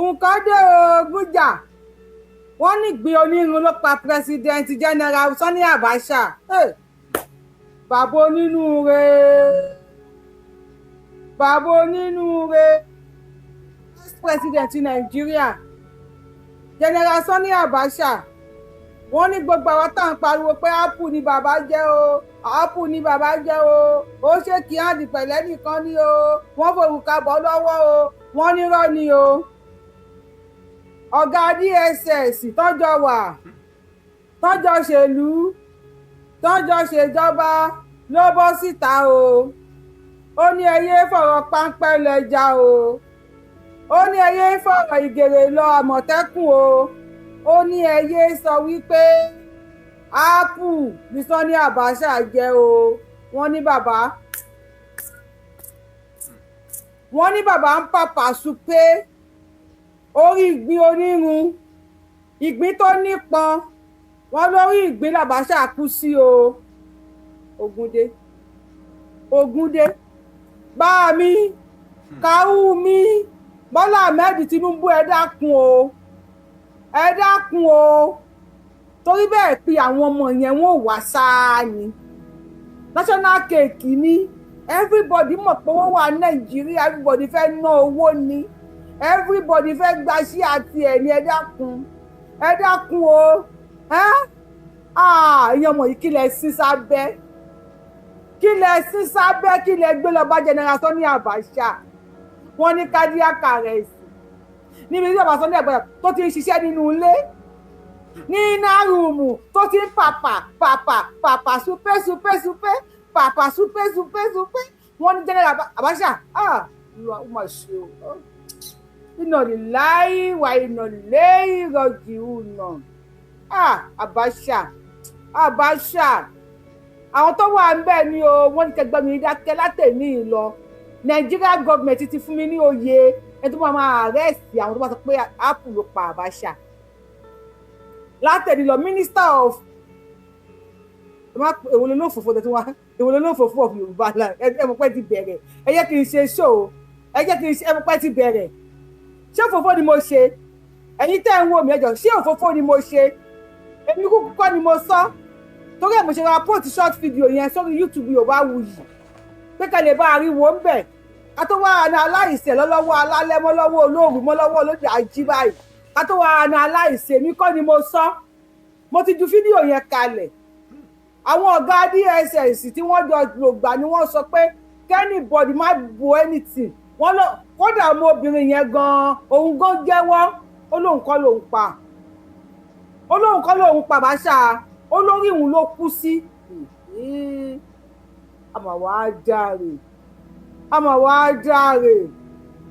nǹkan dé Ògúnjà wọ́n ní ìgbín onírun ló pa president general Sani Abacha bàbá onínúure president Nàìjíríà general Sani Abacha wọ́n ní gbogbo àwọn tá à ń pariwo pé ápù ni bàbá jẹ́ o ápù ni bàbá jẹ́ o ó ṣe kí á di pẹ̀lẹ́ nìkan ni o wọ́n forúkà bọ́ lọ́wọ́ o wọ́n nírọ́ ni o ọ̀gá DSS tọ́jọ́ wà tọ́jọ́ ṣèlú tọ́jọ́ ṣèjọba ló bọ́ síta o ó ní ẹyẹ fọ̀rọ̀ páńpẹ́ lẹ́jà o ó ní ẹyẹ fọ̀rọ̀ ìgèrè lọ Àmọ̀tẹ́kùn o ó ní ẹyẹ sọ wípé ápù ní Sani Abacha jẹ́ o wọ́n ní bàbá ń pàpà súpé orí ìgbín onírun ìgbín tó nípọn wọ́n lórí ìgbín l'Abacha kú sí o Ògúndé bá mi káwú mi Bọ́lá Ahmed Tinubu ẹ dákun o torí bẹ́ẹ̀ pé àwọn ọmọ yẹn wọ́n wà sáà ni national cake ni everybody mọ̀ pé wọ́n wà Nàìjíríà everybody fẹ́ ná owó ni everybody fẹ́ gba sí àti ẹ̀ ní ẹ dákun o ìyẹn ọmọ yìí kí lẹ sí sábẹ́ kí lẹ gbé lọ bá general Sani Abacha wọ́n ní cardiac arrest níbi tí bàbá Sani Abacha tó ti ń ṣiṣẹ́ nínú ilé ní iná rúùmù tó ti ń pàpà súpé wọ́n ní general Abacha ìwà ó mà ṣe o iná lè láì wà iná lẹ́yìn rọ̀jì ùnà Abacha àwọn tó wà ń bẹ̀ ni o wọ́n ní kẹgbẹ́ mi dákẹ́ látẹ̀mí lọ Nigeria government ti fún mi ní oyè ẹni tó máa arrest àwọn tó bá sọ pé ápù ló pa Abacha látẹ̀lí lọ minister of èwo ló fòfò tẹ̀ tí wọ́n èwo ló fòfò of Yorùbá land ẹ mọ̀ pé ti bẹ̀rẹ̀ ẹ jẹ́ kí n ṣe show ẹ mọ̀ pé ti bẹ̀rẹ̀ ṣé òfófó ni mo ṣe ẹ̀yin tẹ́ ń wò mí ẹjọ́ ṣé òfófó ni mo ṣe èmi kúkú kọ́ ni mo sọ torí ẹ̀ mo ṣe ra post short video yẹn sórí YouTube Yorùbáwùyí pé ká lè bá ariwo ń bẹ̀ ká tó wá ní aláìsẹ̀ lọ́wọ́ alálẹ́ mọ́ lọ́wọ́ olóòrù mọ́ lọ́wọ́ olóde àjí báyìí ká tó wá ní aláìsẹ̀ mi kọ́ ni mo sọ mo ti ju fídíò yẹn kalẹ̀ àwọn ọ̀gá DSS tí wọ́n jọ lògbà ni wọ́n sọ pé kẹ́nìbọ̀dì má bo anything wọ́n lọ kódà ọmọbìnrin yẹn gan-an òun gan jẹ́wọ́ ó lóun kọ́ lòun pa Abacha olórí òun ló kú sí àmọ́ wàá jàre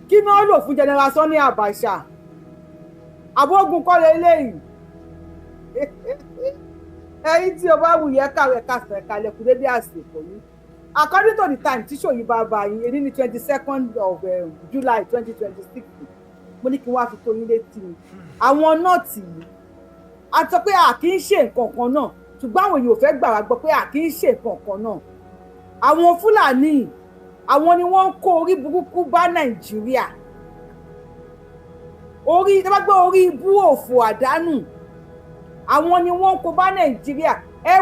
kí ni wọ́n lò fún general Sani Abacha àbógun kọ́ lélẹ́yìí ẹ̀yin tí o bá wù yẹ kàwé kàfẹ́ kalẹ̀ kú dédé àsìkò yìí according to the time tí ṣòyí bá bá yín èyí ní 22nd of July 2026 mo ní kí wọ́n á fi tó yín létí mi àwọn nọ́ọ̀tì yìí a sọ pé a kì í ṣe nǹkan kan náà ṣùgbọ́n àwọn èèyàn ò fẹ́ gbà wá gbọ́ pé a kì í ṣe nǹkan kan náà àwọn Fúlàní àwọn ni wọ́n ń kó orí burúkú bá Nàìjíríà orí tí wọ́n gbé orí ibú òfò àdánù àwọn ni wọ́n ń kó bá Nàìjíríà ẹ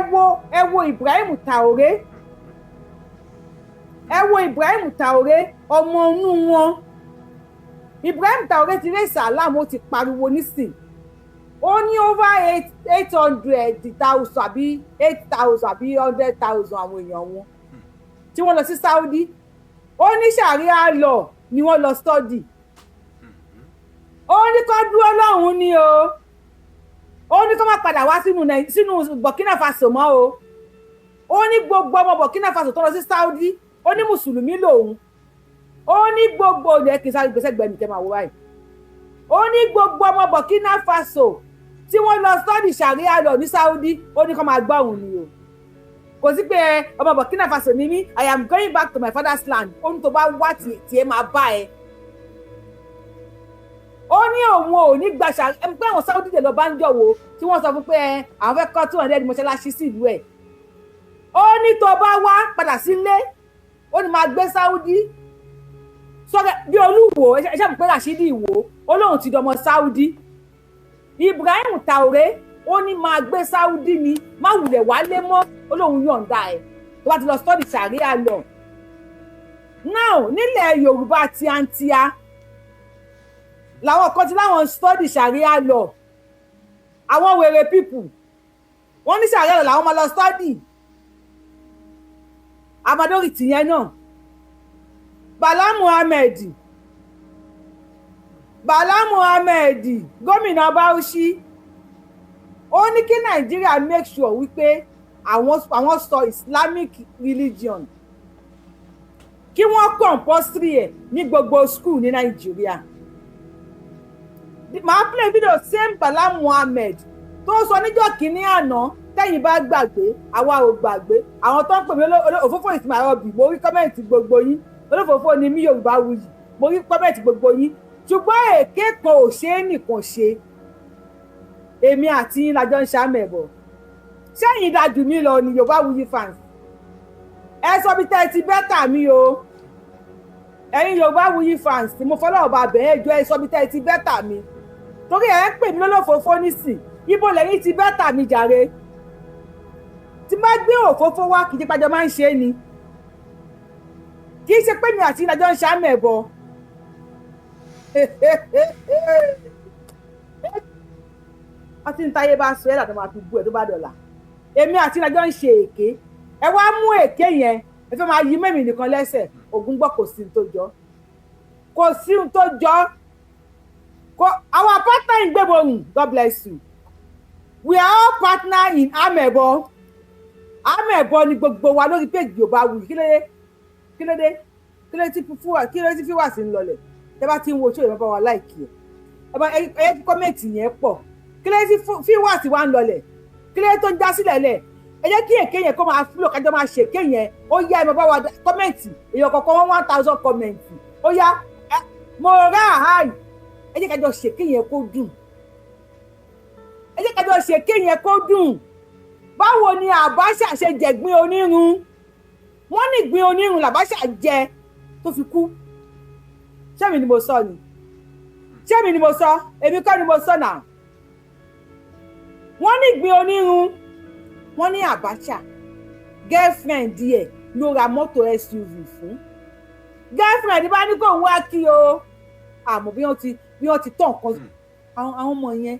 wo Ibrahim Traoré ọmọ inú wọn Ibrahim Traoré ti ré sàlámù ó ti pariwo nísìn ó ní over 800,000 àbí 8,000 àbí 100,000 àwọn èèyàn wọn tí wọ́n lọ sí Saudi ó ní sharia law ni wọ́n lọ study ó ní kó dúró lọ́hùn ni o ó ní kó má padà wá sínú Burkina Faso mọ́ o ó ní gbogbo ọmọ Burkina Faso tó lọ sí Saudi ó ní mùsùlùmí lòun ó ní gbogbo ilẹ̀ kì í sáré gbèsè gbẹ̀mí kẹ́ máa wọ báyìí ó ní gbogbo ọmọ Burkina Faso tí wọ́n lọ study sharia law ní Saudi ó ní kó máa gbọ́ òun ni o kò sí pé ọmọ Burkina Faso ni mí I am going back to my father's land ó ní tó bá wá tiẹ̀ máa bá ẹ ó ní òun ò ní gbàṣà pé àwọn Saudi dè lọ bá ń jọ̀wọ́ tí wọ́n sọ fún pé àwọn fẹ́ kọ́ 200 mọ́ṣáláṣí sí ìlú ẹ̀ ó ní tó bá wá padà sílé ó ní máa gbé Saudi sọ́kẹ́ bí Olúwo ẹ̀ṣẹ́ mi pé Rashidi Ìwò ó lóun ti dọmọ Saudi. Ibrahim Traoré ó ní máa gbé Saudi ni má wulẹ̀ wálé mọ́, ó lóun yọ̀ǹda ẹ̀ tó bá ti lọ study Sharia law. Now nílẹ̀ Yorùbá tíátíá làwọn kan ti láwọn study Sharia law, àwọn wèrè people wọ́n ní Sharia law làwọn máa lọ study. Amadori tìyẹn náà Bala Muhammed gómìnà Bauchi ó ní kí Nàìjíríà make sure wípé àwọn sọ Islamic religion kí wọ́n compulsory ẹ̀ ní gbogbo school ní Nàìjíríà. Màá play video same Bala Muhammed tó sọ níjọ́ kìíní àná, tẹ́yìn bá gbàgbé àwa ò gbàgbé. Àwọn tó ń pè mí òfófó ìsìn àrọ̀bì, mo rí kọ́mẹ̀ntì gbogbo yín. Olófòfó ni mí Yorùbáwùyí, mo rí kọ́mẹ̀ntì gbogbo yín. Ṣùgbọ́n èké kan ò ṣe é nìkan ṣe. Èmi àti yín lájọ ń ṣàmẹ̀bọ̀. Ṣẹ́yìn dájú mi lọ ni Yorùbáwùyí fans. Ẹ sọ bí tẹ́ ti bẹ́tà mi o. Ẹ̀yin Yorùbáwùyí fans tí mo fọlọ́ ọba bẹ̀ẹ́ jọ ẹ sọ bí tẹ́ ti bẹ́tà mi. Torí ẹ̀ ń pè mí lólófòfó nísìn. Ibo lẹ́yìn ti bẹ́tà mi jàre. Tí má gbé òfófó wá kìí ṣe pàjọ máa ń ṣe ni. Kì í ṣe pé mi àti ìlàjọ ń ṣàmẹ̀bọ̀. Àti ntáyé bá sọ ẹ́ làtọ̀ máa fi bú ẹ̀ tó bá dọ̀là. Èmi àti ìlàjọ ń ṣe èké. Ẹ wá mú èké yẹn, ẹ fẹ́ máa yí mẹ́mì nìkan lẹ́sẹ̀. Ògún gbọ́ kò sí ohun tó jọ. Kò sí ohun tó jọ. Our partner in Igboho, God bless you. We are all partner in Amebo. Amebo ni gbogbo wa lórí page Yorùbáwùyí. Kí ló dé tí fi wà sí ń lọlẹ̀. Tẹ́ bá ti ń wo show yẹn bá wa like ẹ̀. Ẹ kí comment yẹn pọ̀. Kí ló tí fi wà sí wa ń lọlẹ̀. Kí ló tó ń já sílẹ̀ lẹ̀. Ẹ jẹ́ kí èké yẹn kó máa flow kájọ máa ṣe èké yẹn. Ó yá ẹ bá wa comment. Èèyàn kọ̀ọ̀kan 1000 comment. Ó yá mo rà áì. Ẹ jẹ́ kájọ ṣe èké yẹn kó dùn. Ẹ jẹ́ kájọ ṣe èké yẹn kó dùn. Báwo ni Abacha ṣe jẹ̀gbín onírun? Wọ́n ní ìgbín onírun l'Abacha jẹ tó fi kú. Ṣé mi ni mo sọ ni? Ṣé mi ni mo sọ? Èmi kọ́ ni mo sọ náà. Wọ́n ní ìgbín onírun. Wọ́n ní Abacha girlfriend díẹ̀ ló ra mọ́tò SUV fún. Girlfriend bá ní kó wá kí o. Àmọ́ bí wọ́n ti tán nǹkan. Àwọn ọmọ yẹn.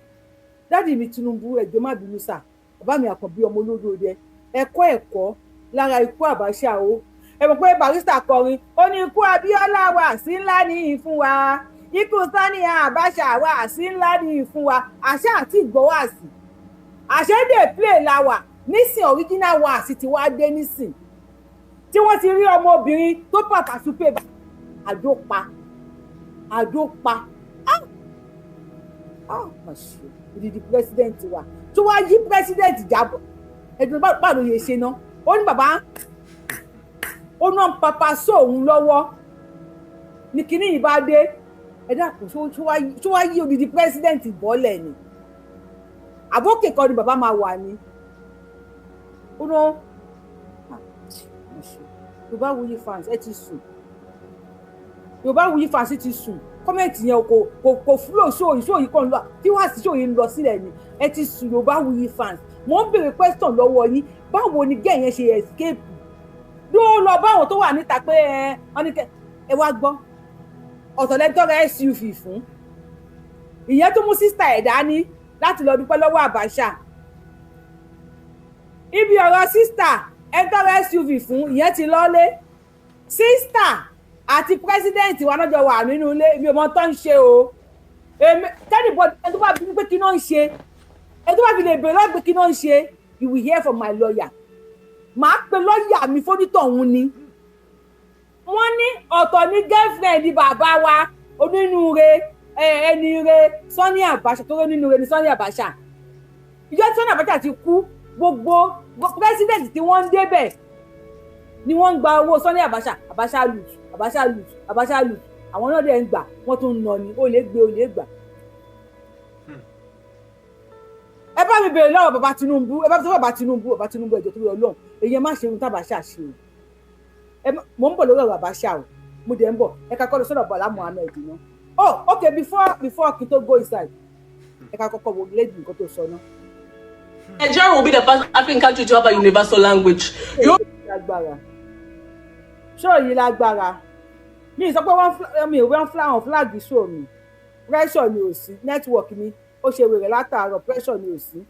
Dádì mi Tinubu ẹ̀jọ̀ má bínú sà. Bàbá mi Àkànbí ọmọ olódò rẹ. Ẹ̀kọ́ lára ikú Abacha o. Ẹ mọ̀ pé Barrister kọrin, ó ní ikú Abíọ́lá wà sí ńlá ní ìfún wa. Ikú Sani Abacha wà sí ńlá ní ìfún wa. Àṣà àti Igboho àsì. Àṣẹ dè play la wà. Nísìn original wà sí ti wá dé nísìn. Tí wọ́n ti rí ọmọbìnrin tó pàtàkì pé àdópa. Ọ̀ṣù ìdìdì president wa. Tó wá yí president jábọ̀. Ẹ̀dùn bá ló yẹ ṣe ná. Ó ní bàbá ó ná papa sóhun lọ́wọ́ ní kíní yìí bá dé. Ẹ dákun tó wá yí odidi president bọ́lẹ̀ ni. Àbókè kan ni bàbá máa wà ní. Ó ná Yorùbáwùyí fans ẹ ti sùn. Yorùbáwùyí fans ti sùn. Kọ́mẹ̀ntì yẹn kò flow ṣóòyì kan lọ tí wàá sí ṣóòyì ń lọ sílẹ̀ ni. Ẹ ti sùn Yorùbáwùyí fans. Mo ń béèrè question lọ́wọ́ yín. Báwo ni gẹ́ yẹn ṣe escape? Ló lọ báwọn tó wà níta pé wọ́n ní ẹ wá gbọ́. Ọ̀tọ̀lẹ́tọ́rẹ́ SUV fún. Ìyẹn tó mú sísítà ẹ̀ dání láti lọ dúpẹ́ lọ́wọ́ Abacha. Ibi ọ̀rọ̀ sísítà ẹ̀tọ́rẹ́ SUV fún ìyẹn ti lọ́lé. Sísítà àti pírẹsidẹ́ǹtì wa lọ́jọ́ wà nínú ilé mi ò mọ tó ń ṣe o. Tẹ́nìbọ̀dì ẹni tó bá bí pé kí náà ń ṣe. Ẹni tó bá fi lè bèrè lọ́gbẹ́ kí náà ń ṣe. You will hear from my lawyer. Màá pe lọ́ọ̀yà mi fónítọ̀ òun ni. Wọ́n ní ọ̀tọ̀ ní girlfriend bàbá wa onínúure ẹni re Sani Abacha tó onínúure ní Sani Abacha. Ìjọ tí Sani Abacha ti kú gbogbo president tí wọ́n ń débẹ̀ ni wọ́n ń gba owó Sani Abacha. Abacha lose. Àwọn náà dẹ̀ ń gbà wọ́n tún ń nà ní ó lè gbà. Ẹ bá mi bèrè lọ́wọ́ bàbá Tinubu ẹjọ́ tó yọ lọ́hùn èyí má ṣe ohun t'Abacha ṣe o. Mo ń bọ̀ lórí ọ̀rọ̀ Abacha o mo dẹ̀ ń bọ̀ ẹ ká kọ́ lọ sọ́dọ̀ Bọ́lá Muhammed náà Oh, okay, before Kito go inside. Nigeria will be the first African country to have a universal language. Show you lágbára. Mi sọ pé wọ́n flag show mi. Pressure ni ò sí. Network mi ó ṣe wèrè látàárọ̀, pressure ni ò sí.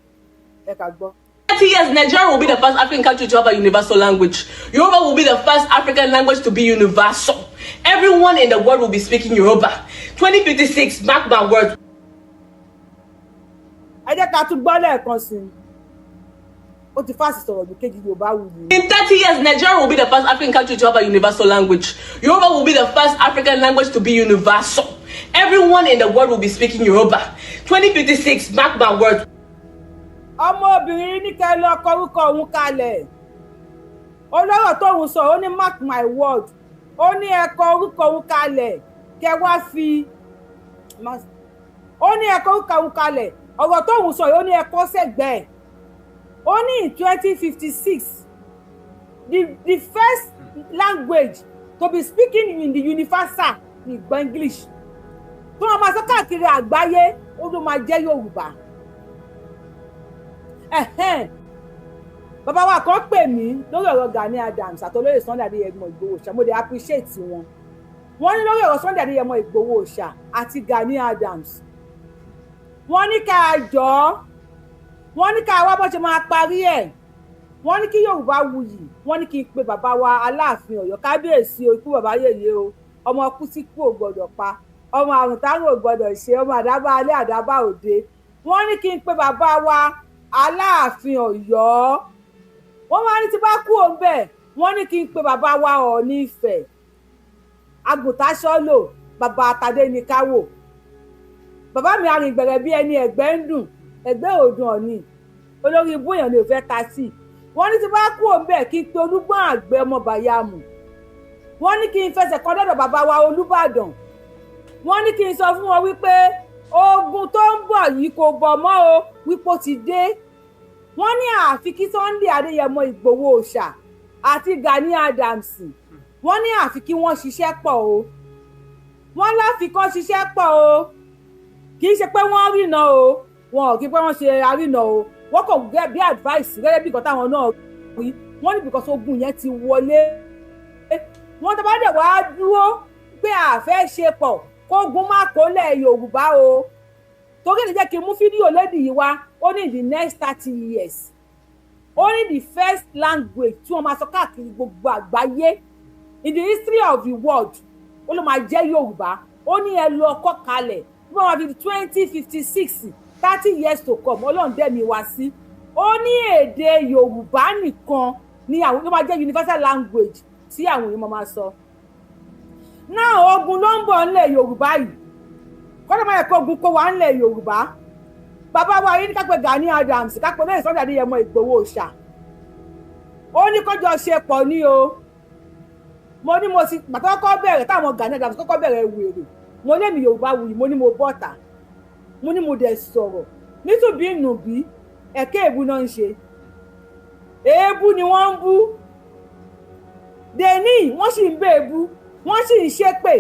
Ẹ ká gbọ́. 30 years, Nigeria will be the first African country to have a universal language. Yoruba will be the first African language to be universal. Everyone in the world will be speaking Yoruba. 2056, mark my words. Ẹ jẹ́ ká tún gbọ́ lẹ́ẹ̀kan sí i. Ó ti fásitì sọ̀rọ̀ ní kejì Yorùbá wù mí. In 30 years, Nigeria will be the first African country to have a universal language. Yoruba will be the first African language to be universal. Everyone in the world will be speaking Yoruba. 2056, mark my words. Ọmọbìnrin ní kẹ́ lọ kọrúkọ òun kalẹ̀. Olóró tóun sọ, ó ní mark my word. Ó ní ẹ kọ orúkọ òun kalẹ̀. Kẹ́ wá fi. Ó ní ẹ kọ orúkọ òun kalẹ̀. Ọ̀rọ̀ tóun sọ, ó ní ẹ kọ sẹ́gbẹ̀ẹ́. Ó ní in 2056, the first language to be speaking in the universal is English. Tó wọn máa sọ káàkiri àgbáyé, ó ló máa jẹ́ Yorùbá. Bàbá wa kan pè mí lórí ọ̀rọ̀ Gani Adams àtolóyè Sunday Adéyẹmọ Ìgbòho Òòṣà, mo dey appreciate wọn. Wọ́n ní lórí ọ̀rọ̀ Sunday Adéyẹmọ Ìgbòho Òòṣà àti Gani Adams. Wọ́n ní ká jọ, wọ́n ní ká wá bó ṣe máa parí ẹ̀. Wọ́n ní kí Yorùbá wuyì, wọ́n ní kí n pe bàbá wa Aláàfin Ọ̀yọ́ Kábíyèsí o, ikú bàbá yèyé o, ọmọ kú tí kú ò gbọdọ̀ pa, ọmọ àrùn táwọn ò gbọdọ̀ ṣe, ọmọ àdábá alẹ́ àdábá òde. Wọ́n ní kí n pe bàbá wa Aláàfin Ọ̀yọ́. Wọ́n máa ní tí bá kú òun bẹ́ẹ̀, wọ́n ní kí n pe bàbá wa Ọọ̀ni Ifẹ̀, Àgùntàṣọ́lò, bàbá Tadéníkáwò. Bàbá mi arìngbẹ̀rẹ̀ bí ẹni ẹ̀gbẹ́ ń dùn, ẹ̀gbẹ́ òdùn Ọ̀ọ̀ni, olórí ibú èèyàn ni ò fẹ́ ta sí. Wọ́n ní tí bá kú òun bẹ́ẹ̀ kí n pe Olúgbọ́n Àgbẹ̀ ọmọ Bàyámù. Wọ́n ní kí n fẹsẹ̀ kan dọ́dọ̀ bàbá wa Olúbàdàn. Wọ́n ní kí n sọ fún wọn wípé ogun tó ń bọ̀ yìí kò bọ̀ mọ́ o, wípé ó ti dé. Wọ́n ní àfi kí Sunday Adéyẹmọ Ìgbòho Òòṣà àti Gani Adams, wọ́n ní àfi kí wọ́n ṣiṣẹ́ pọ̀ o. Wọ́n láfi kán ṣiṣẹ́ pọ̀ o. Kì í ṣe pé wọ́n rìnà o, wọn ò kí pé wọ́n ṣe àrìnà o. Wọ́n kò gẹ́ bí advice gẹ́gẹ́ bí nǹkan táwọn náà rí. Wọ́n ní because ogun yẹn ti wọlé. Wọ́n tó bá dẹ̀ wá dúró pé àfẹ́ ṣe pọ̀ kógun má kólẹ̀ Yorùbá o. Torí lè jẹ́ kí n mú fídíò lédì yìí wá, ó ní the next 30 years. Ó ní the first language tí wọ́n máa sọ káàkiri gbogbo àgbáyé in the history of the world. Ó ló máa jẹ́ Yorùbá. Ó ní ẹ lọ kọ́ kalẹ̀. Bí wọ́n máa fi 2056, 30 years to come, Ọlọ́run dẹ̀mí wá sí. Ó ní èdè Yorùbá nìkan ni àwọn ló máa jẹ́ universal language tí àwọn èèyàn máa sọ. Náà ogun ló ń bọ̀ nílẹ̀ Yorùbá yìí. Kọ́dọ̀ máa yẹ kó ogun kó wá nílẹ̀ Yorùbá. Bàbá wa yìí ní ká pé Gani Adams, ká pé lóyè Sunday Adéyẹmọ Ìgbòho Òòṣà. Ó ní kọjọ ṣe pọ̀ ní o. Mo ní mo ti pàtó kọ́kọ́ bẹ̀rẹ̀ táwọn Gani Adams kọ́kọ́ bẹ̀rẹ̀ wèrè. Mo ní èmi Yorùbá wuyì, mo ní mo bọ́ta. Mo ní mo dẹ̀ sọ̀rọ̀. Nítòbí ìnùbí, ẹ̀kẹ́ èébú náà ń ṣe. Èébú ni wọ́n ń bú. Dèní wọ́n sì ń bẹ̀ èébú, wọ́n sì ń ṣépè.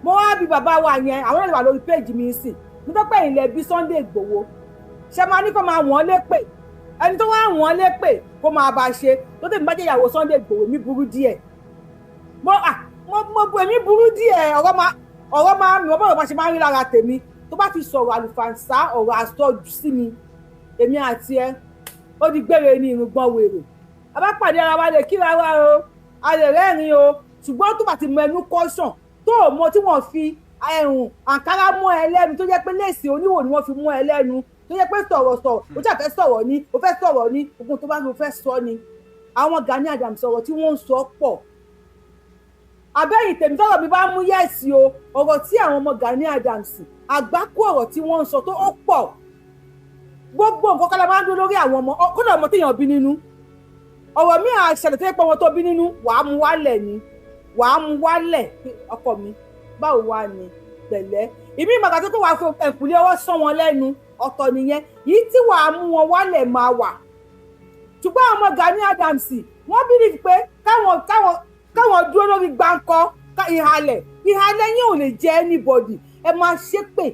Mo wá bí bàbá wa yẹn, àwọn ènìyàn wà lórí péjì mi sí. Mo tó pé ilẹ̀ bí Sunday Ìgbòho. Ṣé máa ní kó máa wọ́n lépè? Ẹni tó wá wọ́n lépè kó máa bá ṣe. Tó tèmi bá jẹ́ ìyàwó Sunday Ìgbòho, mi burú díẹ̀. Mo bu èmi burú díẹ̀, ọ̀rọ̀ máa mi, ọ̀bọ̀n ṣe máa ń rí lára tèmi. Tó bá ti sọ̀rọ̀ àlùfàǹsá ọ̀rọ̀ àsọjù sí mi, èmi àti ẹ, ó di gbére ní irùngbọ̀n wèrè. A bá pàdé ara wa lè kíra wa o, a lè rẹ́rìn o, ṣùgbọ́n tó bá ti mọ ẹnu kọ́sàn, tó o mọ tí wọ́n fi àǹkárá mọ́ ẹ lẹ́nu, tó jẹ́ pé léèsì oníwò ni wọ́n fi mọ́ ẹ lẹ́nu, tó jẹ́ pé sọ̀rọ̀ o jà fẹ́ sọ̀rọ̀ ni, o fẹ́ sọ̀rọ̀ ni, ogun tó bá lọ fẹ́ sọ ni. Àwọn Gani Adams sọ̀rọ̀ tí wọ́n ń sọ pọ̀. Abẹ́yìn tèmi tọ́rọ̀ mi bá mú yẹ̀sì o, ọ̀rọ̀ tí àwọn ọmọ Gani Adams, àgbákò ọ̀rọ̀ tí wọ́n ń sọ tó ó pọ̀. Gbogbo nǹkan kọ́lá máa ń dúró lórí àwọn ọmọ, kódà ọmọ téèyàn bí nínú. Ọ̀rọ̀ mi àṣẹlẹ̀ tó yẹ pé ọmọ tó bí nínú, wàá mú wálẹ̀ ni. Wàá mú wálẹ̀ ọkọ mi, báwo wá ni pẹ̀lẹ́. Ìmí ìmọ̀gà tó kó wàá fi ẹ̀kúlé ọwọ́ sán wọn lẹ́nu, ọ̀tọ̀ nìyẹn. Yìí tí wàá mú wọn wálẹ̀ máa wà. Ṣùgbọ́n àwọn ọmọ Gani Adams, wọ́n believe pé káwọn dúró lórí gbáǹkọ́ ìhàlẹ̀ yín ò lè jẹ́ anybody. ẹ máa ṣépè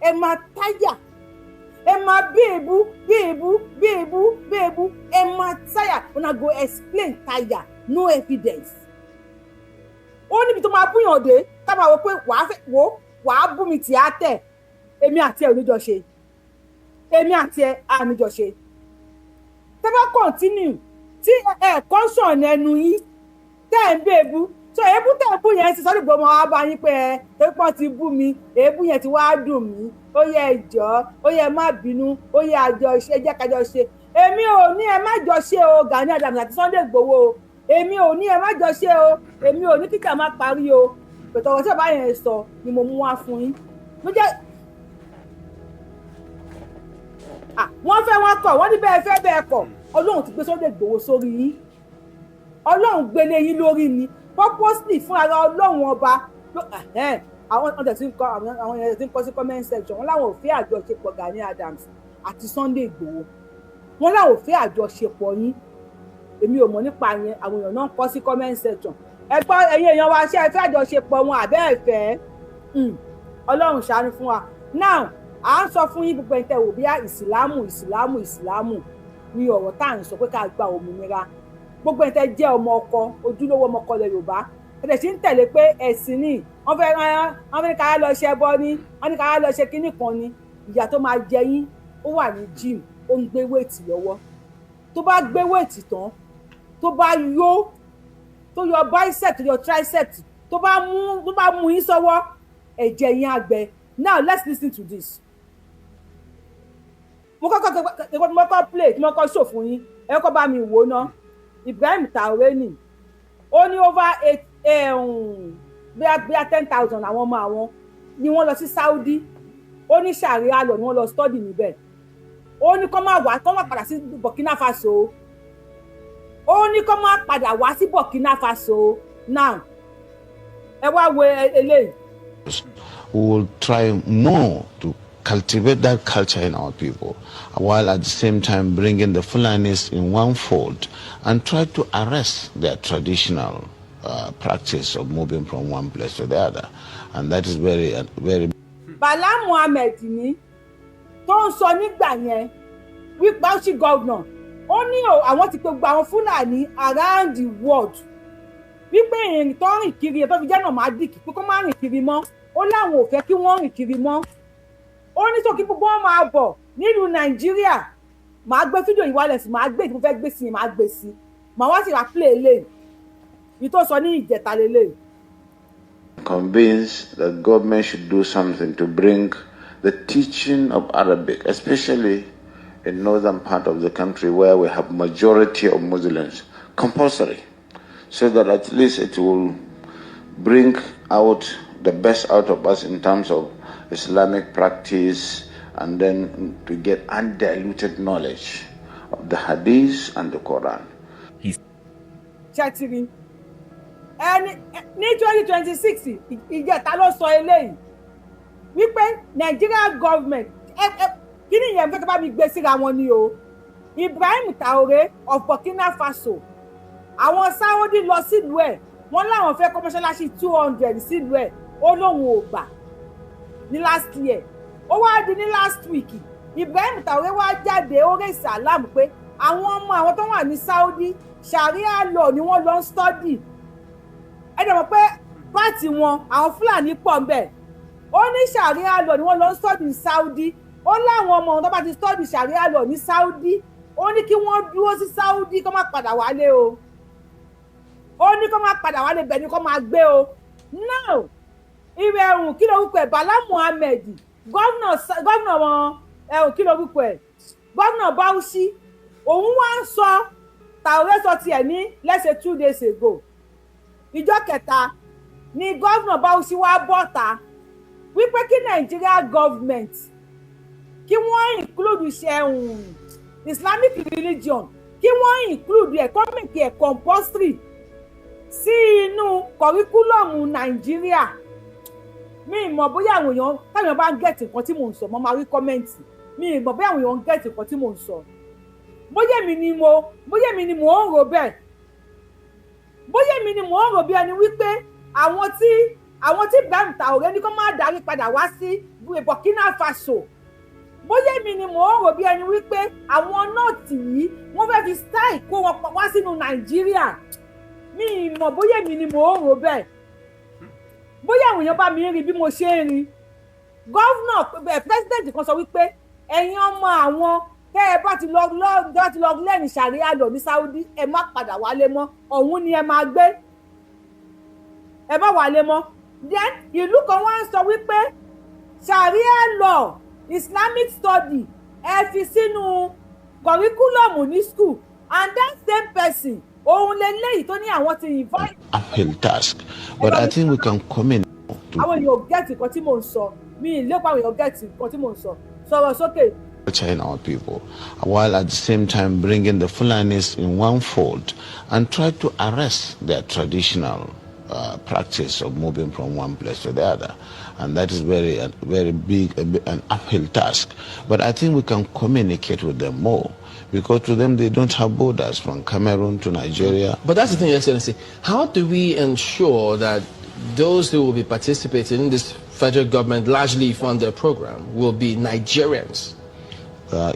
ẹ máa táyà ẹ máa bíèbú ẹ máa táyà una go explain táyà no evidence. Ó níbi tó máa búyàn dé tábà wọ pé wàá bú mi tì á tẹ̀ èmi àti ẹ̀ oníjọ ṣe èmi àti ẹ̀ àníjọ ṣe. Tẹ́ bá continue tí ẹ̀ kọ́ńsọ̀n ẹnu yín tẹ́ ẹ̀ ń bèbú so èébú tẹ́ ẹ̀ bú yẹn ti sọ́dọ̀ gbọmọ wá bá yín pé ẹ pọ́n ti bú mi èébú yẹn ti wá dùn mí ó yẹ ẹjọ́ ó yẹ má bínú ó yẹ àjọṣe ẹ jẹ́ kájọ ṣe. Èmi ò ní ẹ má jọ ṣe o Gani Adams àti Sunday Igboho o èmi ò ní ẹ má jọ ṣe o èmi ò ní kíkà má parí o pẹ̀tọ́ ọ̀rọ̀ tí ọba yẹn sọ ni mo mú wá fún yín. Mo jẹ́ wọ́n fẹ́ wọ́n kọ̀ wọ́n ní bẹ́ẹ̀ fẹ́ bẹ́ẹ̀ kọ̀ Ọlọ́run ti gbé Sunday Igboho sórí yín Ọlọ́run gbélé yín lórí ni purposely fún ara Ọlọ́run ọba àwọn ọ̀dẹ̀ tí ń kọ́ àwọn ẹ̀yẹ tí ń kọ́ sí comment section wọ́n láwọn ò fẹ́ àjọṣepọ̀ Gani Adams àti Sunday Igboho wọ́n láwọn ò fẹ́ àjọṣepọ̀ yín èmi ò mọ̀ nípa yẹn àwọn èèyàn náà ń kọ́ sí comment section ẹ gbọ́ ẹ̀yin èèyàn wa ṣe ẹ fẹ́ àjọṣepọ̀ wọn àbẹ́ ẹ̀fẹ́ Ọlọ́run ṣàánú fún wa now à ń sọ fún yín gbogbo ẹ̀ńtẹ̀ wò bíyà ìsìlámù ní ọ̀rọ̀ tá à ń sọ pé ká gba òmìnira gbogbo ẹ̀ńtẹ̀ jẹ́ ọmọ ọkọ ojúlówó ọmọ ọkọ lẹ Yorùbá ẹ̀dẹ̀ sì ń tẹ̀lé pé ẹ̀sìn ni wọ́n fẹ́ ká lọ ṣe ẹbọ ni wọ́n ní ká lọ ṣe kinní kan ni ìyà tó máa jẹ yín ó wà ní gym ó ń gbé wéètì lọ́wọ́ tó bá gbé wéètì tán tó bá yọ bicep tó yọ tricep tó bá mú yín sọ́wọ́ ẹ̀jẹ̀ yín àgbẹ̀. Now let's listen to this. Mo kọ́kọ́ play mo kọ́kọ́ show fún yín ẹ kọ́ bá mi wò ná Ibrahim Traore ni ó ní over 10,000 àwọn ọmọ àwọn ni wọ́n lọ sí Saudi ó ní Sharia lọ ni wọ́n lọ study níbẹ̀ ó ní kọ́ máa padà sí Burkina Faso ó ní kọ́ máa padà wá sí Burkina Faso. Now ẹ wá wo eléyìí. We will try more to cultivate that culture in our people, while at the same time bringing the Fulanis in one fold and try to arrest their traditional practice of moving from one place to the other. And that is very, very... Bala Muhammed ni tó ń sọ nígbà yẹn wípé ó ṣì governor ó ní àwọn ti gbogbo àwọn Fúlàní around the world wípé ìrìn tó rìn kiri tó fi jẹ́ nomadic pé kó má rìn kiri mọ́ ó láwọn ò fẹ́ kí wọ́n rìn kiri mọ́ ó ní tó kí gbogbo wọn máa bọ̀ nílùú Nàìjíríà màá gbé fídíò ìwálẹ̀ sí màá gbé ìdí mo fẹ́ gbé sí i màá gbé sí i màá wá sí ra play eléyìí yìí tó sọ ní ìjẹta lélẹ́yìí. Convinced that government should do something to bring the teaching of Arabic, especially in northern part of the country where we have majority of Muslims, compulsory, so that at least it will bring out the best out of us in terms of Islamic practice, and then to get undiluted knowledge of the Hadith and the Quran. Chatiri. And ní 2026 ìjẹta ló sọ eléyìí wípé Nigeria government kí ni ìyẹn fẹ́ kí bá mi gbé síra wọn ni o Ibrahim Traore of Burkina Faso àwọn Saudi lọ sílùú ẹ̀ wọ́n láwọn fẹ́ kọ́ mọ́ṣáláṣí 200 sílùú ẹ̀ ó lóun ò gbà ní last year ó wá di ní last week Ibrahim Traore wá jáde ó rẹ̀ sàlámù pé àwọn ọmọ àwọn tó wà ní Saudi Sharia law ni wọ́n lọ ń study ẹ dẹ̀ mọ̀ pé pàtì wọn àwọn Fúlàní pọ̀ ń bẹ̀ ó ní Sharia law ni wọ́n lọ ń study ní Saudi ó láwọn ọmọ tó bá ti study Sharia law ní Saudi ó ní kí wọ́n dúró sí Saudi kó má padà wálé o ó ní kó má padà wálé bẹ̀ ni kó má gbé o now ìrẹ̀ ẹ̀rùn kí ló wípé Bala Muhammed gọ́vnà wọn ẹ̀rùn kí ló wípé gọ́vnà Bauchi òun wá ń sọ Traore sọ tiẹ̀ ní lẹ́sẹ̀ 2 days ago ìjọ kẹta ni gọ́vnà Bauchi wá bọ́ta wípé kí Nigeria government kí wọ́n include Islamic religion kí wọ́n include economic compulsory sí inú kọ̀ríkúlọ̀mù Nàìjíríà mi mọ̀ bóyá àwọn èèyàn táwọn bá ń gẹ̀tì nǹkan tí mò ń sọ mo máa rí kọ́mẹ́ǹtì mi mọ̀ bóyá àwọn èèyàn ń gẹ̀tì nǹkan tí mò ń sọ bóyá èmi ni mò ń rò bẹ́ẹ̀ bóyá èmi ni mò ń rò bí ẹni wípé àwọn tí àwọn tí Ibrahim Traoré ní kó má darí padà wá sí Burkina Faso bóyá èmi ni mò ń rò bí ẹni wípé àwọn nọ́ọ̀tì yìí wọ́n fẹ́ fi style kó wọn wá sínú Nàìjíríà mi mọ̀ bóyá èmi ni mò ń rò bẹ́ẹ̀ bóyá àwọn èèyàn bá mi rí bí mo ṣe ń rí gọ́vnà pẹ́sidẹ̀ntì kan sọ wípé ẹ̀yin ọmọ àwọn tẹ́ ẹ bá ti lọ lẹ́yìn ṣàríà lọ ní Saudi ẹ má padà wálé mọ́ ọ̀hún ni ẹ máa gbé ẹ má wálé mọ́ then ìlú kan wá ń sọ wípé ṣàríà law Islamic study ẹ fi sínú curriculum ní school and that same person òun lélẹ́yìí tó ní àwọn ti invite. Uphill task, but I think we can come in. àwọn èèyàn gẹ̀ẹ́tì kan tí mò ń sọ mi ì lépa àwọn èèyàn gẹ̀ẹ́tì kan tí mò ń sọ sọ̀rọ̀ sókè. In our people, while at the same time bringing the Fulanis in one fold and try to arrest their traditional practice of moving from one place to the other. And that is very big, an uphill task. But I think we can communicate with them more, because to them they don't have borders from Cameroon to Nigeria. But that's the thing, Your Excellency. How do we ensure that those who will be participating in this federal government largely funded program will be Nigerians?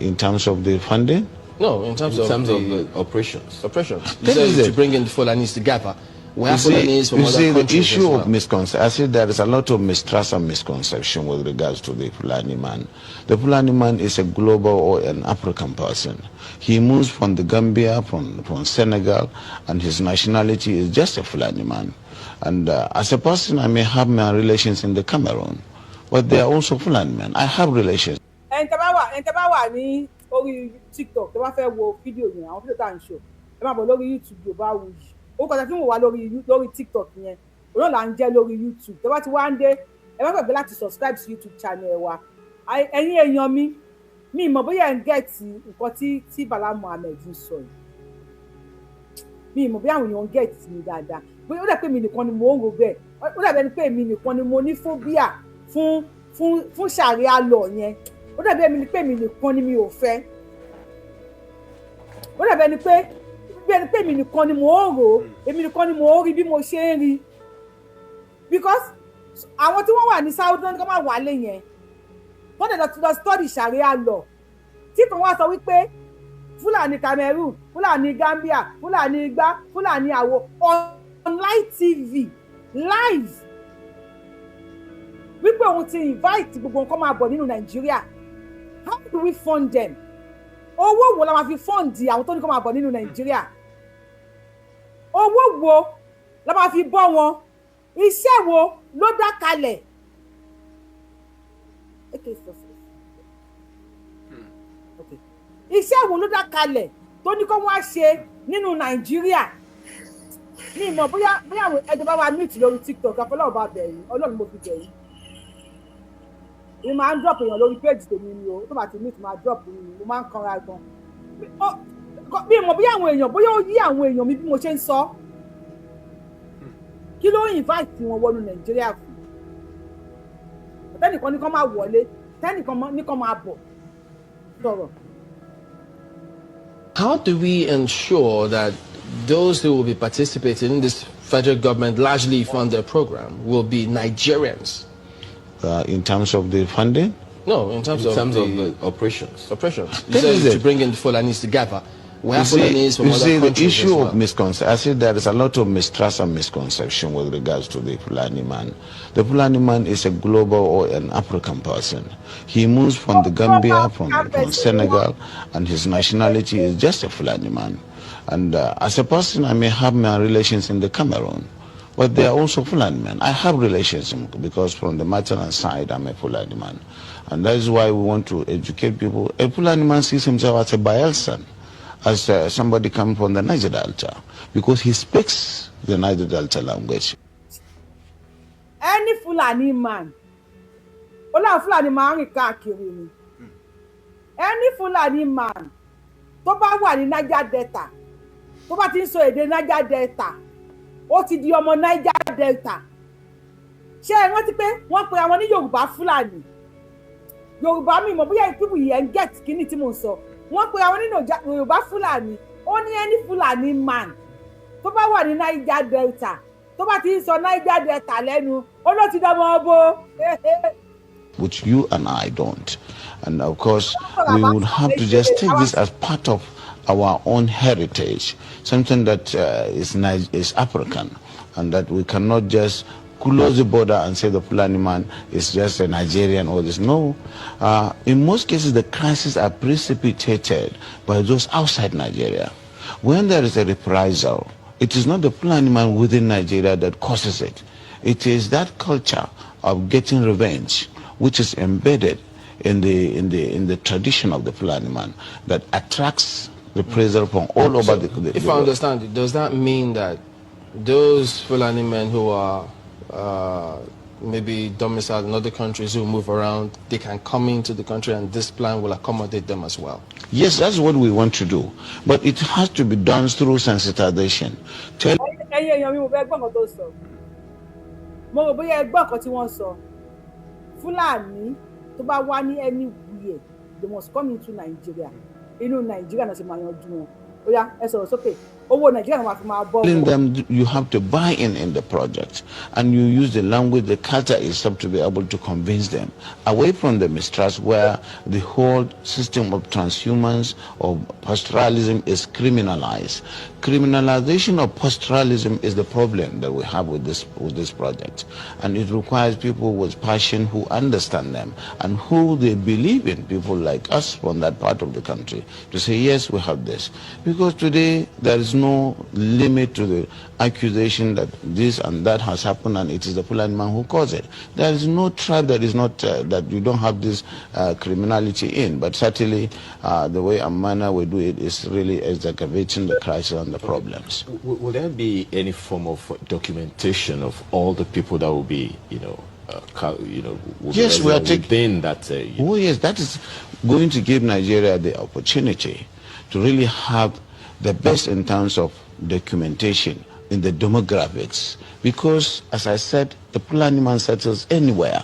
In terms of the funding? No, in terms of the operations. Operations. You said to bring in the Fulanis together. You see, the issue of misconception, I see there is a lot of mistrust and misconception with regards to the Fulani man. The Fulani man is a global or an African person. He moves from the Gambia, from Senegal, and his nationality is just a Fulani man. And as a person, I may have my relations in the Cameroon, but they are also Fulani men. I have relations. ẹn tẹ́ bá wà ní orí TikTok tẹ́ bá fẹ́ wo fídíò yẹn àwọn fídíò tá à ń ṣe ẹ máa bọ̀ lórí YouTube Yorùbá Wuyi ó kọjá tí mo wà lórí TikTok yẹn òun náà là ń jẹ́ lórí YouTube tẹ́ bá ti wá ń dé ẹ má gbàgbé láti subscribe sí YouTube channel wa ẹ̀yin èèyàn mi mọ̀ bóyá ẹ̀ ń gẹ̀ẹ́tì nǹkan tí Bala Mohammed ń sọ yìí mi mọ̀ bóyá àwọn èèyàn ń gẹ̀ẹ́tì mi dáadáa bóyá ó dà pé mi nìkan ni mò ń rò bẹ́ẹ̀ ó dà bẹ́ẹ̀ ni pé mi nìkan ni mo ní phobia fún Sharia law yẹn ó dàbí ẹni pé mi nìkan ni mi ò fẹ́ ó dàbí ẹni pé mi nìkan ni mò ń rò èmi nìkan ni mò ń rí bí mo ṣe ń rí because àwọn tí wọ́n wà ní Saudi ní ká má wálé yẹn wọ́n dẹ̀ lọ study Sharia law tí kan wá sọ wípé Fúlàní Cameroon Fúlàní Gambia Fúlàní igbá Fúlàní àwo on live TV live wípé òun ti invite gbogbo nǹkan máa bọ̀ nínú Nàìjíríà. How do we fund them? Owó wo la máa fi fund àwọn tó ní kó máa bọ̀ nínú Nàìjíríà? Owó wo la máa fi bọ́ wọn? Iṣẹ́ wo ló dá kalẹ̀? Iṣẹ́ wo ló dá kalẹ̀ tó ní kó wá ṣe nínú Nàìjíríà? Ní ìmọ̀ bóyá àwọn ẹjọ́ bá wa meet lórí TikTok afọlọ́wọ́ bá bẹ̀rù Ọlọ́run mo fi bẹ̀rù. Mi máa ń drop èèyàn lórí page tèmi ni o tó bá ti meet máa drop mi mo máa ń kanra gan bí mo bí àwọn èèyàn bóyá ó yí àwọn èèyàn mi bí mo ṣe ń sọ kí ló invite wọn wọnú Nàìjíríà fún tẹnìkan ní kán máa wọlé tẹnìkan ní kán máa bọ̀ sọ̀rọ̀. How do we ensure that those who will be participating in this federal government largely funded program will be Nigerians? In terms of the funding? No, in terms of the operations. Operations. You said to bring in the Fulanis together. You see, the issue of misconception, I see there is a lot of mistrust and misconception with regards to the Fulani man. The Fulani man is a global or an African person. He moves from the Gambia, from Senegal, and his nationality is just a Fulani man. And as a person, I may have my relations in the Cameroon, but they are also Fulani men. I have relations because from the maternal side, I'm a Fulani man. And that is why we want to educate people. A Fulani man sees himself as a Bayelsan, as somebody coming from the Niger Delta, because he speaks the Niger Delta language. Any Fulani man, Fulani man any Fulani man, tó bá wà ní Niger Delta, tó bá ti ń sọ èdè Niger Delta, ó ti di ọmọ Niger Delta. Ṣé ẹ rántí pé wọ́n pe àwọn ní Yorùbá Fulani? Yorùbá mi mọ̀ bóyá people yẹn ń get kíní tí mo ń sọ. Wọ́n pe àwọn ní Yorùbá Fulani. Ó ní any Fulani man tó bá wà ní Niger Delta, tó tó bá ti sọ Niger Delta lẹ́nu ó ló ti dọmọ ọbọ. Which you and I don't. And of course, we would have to just take this as part of our own heritage, something that is African, and that we cannot just close the border and say the Fulani man is just a Nigerian or this. No. In most cases, the crises are precipitated by those outside Nigeria. When there is a reprisal, it is not the Fulani man within Nigeria that causes it. It is that culture of getting revenge, which is embedded in the tradition of the Fulani man, that attracts reprisal from all over the If I understand it, does that mean that those Fulani men who are maybe domiciled in other countries who move around, they can come into the country and this plan will accommodate them as well? Yes, that's what we want to do. But it has to be done through sensitization. Mo rò bóyá ẹgbọ́n kan tí wọ́n sọ Fúlàní tó bá wá ní anywhere they must come into Nigeria. Inú Nigeria náà ṣe máa yanjú wọn. Ó yá ẹ sọ̀rọ̀ sókè. Owó Nigeria náà máa fi máa bọ́. Telling them you have to buy in the project, and you use the language, the culture itself to be able to convince them away from the mistrust where the whole system of transhumance or pastoralism is criminalized. Criminalization of pastoralism is the problem that we have with this project, and it requires people with passion who understand them and who they believe in, people like us from that part of the country, to say yes, we have this. Because today there is no limit to the accusation that this and that has happened and it is the Fulani man who caused it. There is no tribe that is not that you don't have this criminality in, but certainly the way and manner we do it is really excavating the crisis and the problems. Will there be any form of documentation of all the people that will be, yes, we are within that? Oh yes, that is going to give Nigeria the opportunity to really have the best in terms of documentation in the demographics, because as I said, the Fulani man settles anywhere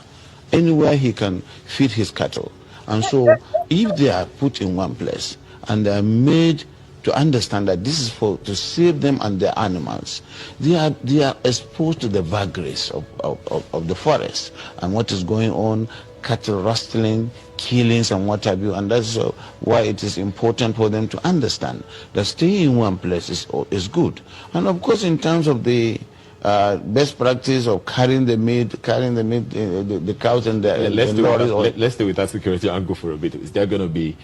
he can feed his cattle, and so if they are put in one place and they are made to understand that this is to save them and their animals, they are exposed to the vagaries of the forest and what is going on, cattle rustling, killings and what have you, and that's why it is important for them to understand that staying in one place is good. And of course, in terms of the best practice of carrying the meat, the cows and the let's stay with that security angle for a bit. Is there going to be,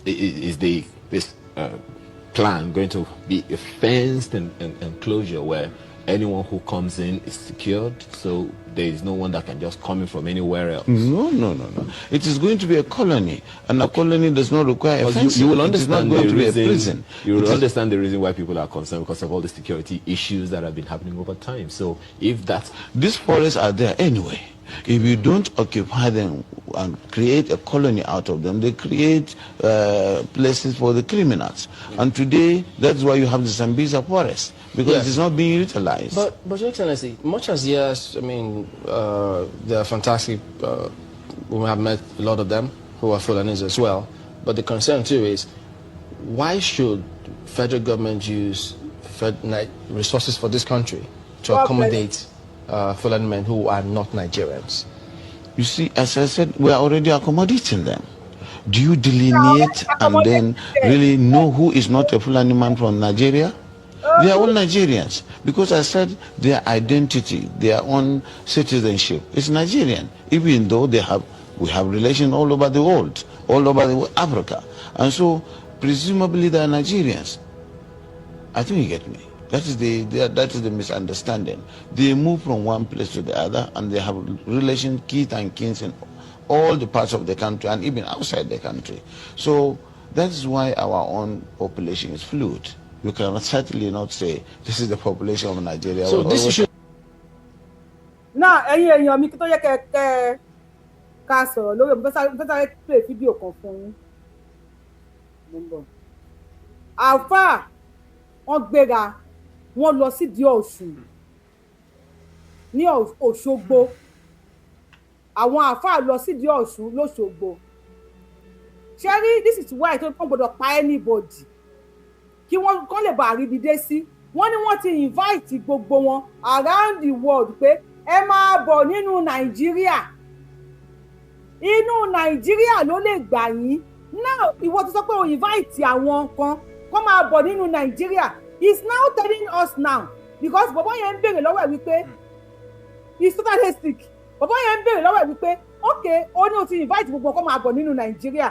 this plan going to be a fenced enclosure where anyone who comes in is secured, so there is no one that can just come in from anywhere else? No. It is going to be a colony, and a colony does not require a fence. You will understand it is not going to be a prison. You will understand the reason why people are concerned, because of all the security issues that have been happening over time. So if that... These forests are there anyway. If you don't occupy them and create a colony out of them, they create places for the criminals. And today, that's why you have the Sambisa forest, because it is not being utilized. But Your Excellency, much as yes, I mean, they are fantastic. We have met a lot of them who are Fulanis as well. But the concern too is, why should federal government use resources for this country to accommodate Fulani men who are not Nigerians? You see, as I said, we are already accommodating them. Do you delineate and then really know who is not a Fulani man from Nigeria? They are all Nigerians, because I said their identity, their own citizenship is Nigerian, even though we have relations all over the world, all over Africa. And so, presumably they are Nigerians. I think you get me. That is the misunderstanding. They move from one place to the other, and they have relations, kith and kins in all the parts of the country and even outside the country. So that is why our own population is fluid. You can certainly not say this is the population of Nigeria. So this issue. Now, èèyàn mi tó yẹ kẹ́ ká sọ̀rọ̀ lórí mo fẹ́ play fídíò kan fún yín. Àfáà wọ́n gbéra wọ́n lọ sí di Ọ̀ṣun ní Òṣogbo. Àwọn àfáà lọ sí di Ọ̀ṣun l'Óṣogbo. Sherry, this is why tó kàn gbọ́dọ̀ pa anybody. Kí wọ́n kàn lè bá àríbi dé sí wọ́n ní wọ́n ti invite gbogbo wọn around the world pé ẹ máa bọ̀ nínú Nàìjíríà inú Nàìjíríà ló lè gbà yín now ìwọ ti sọ pé o invite àwọn kan kó máa bọ̀ nínú Nàìjíríà is now telling us now because bàbá yẹn ń béèrè lọ́wọ́ ẹ̀ wípé he's totally sick bàbá yẹn ń béèrè lọ́wọ́ ẹ̀ wípé okay ó ní o ti invite gbogbo kó máa bọ̀ nínú Nàìjíríà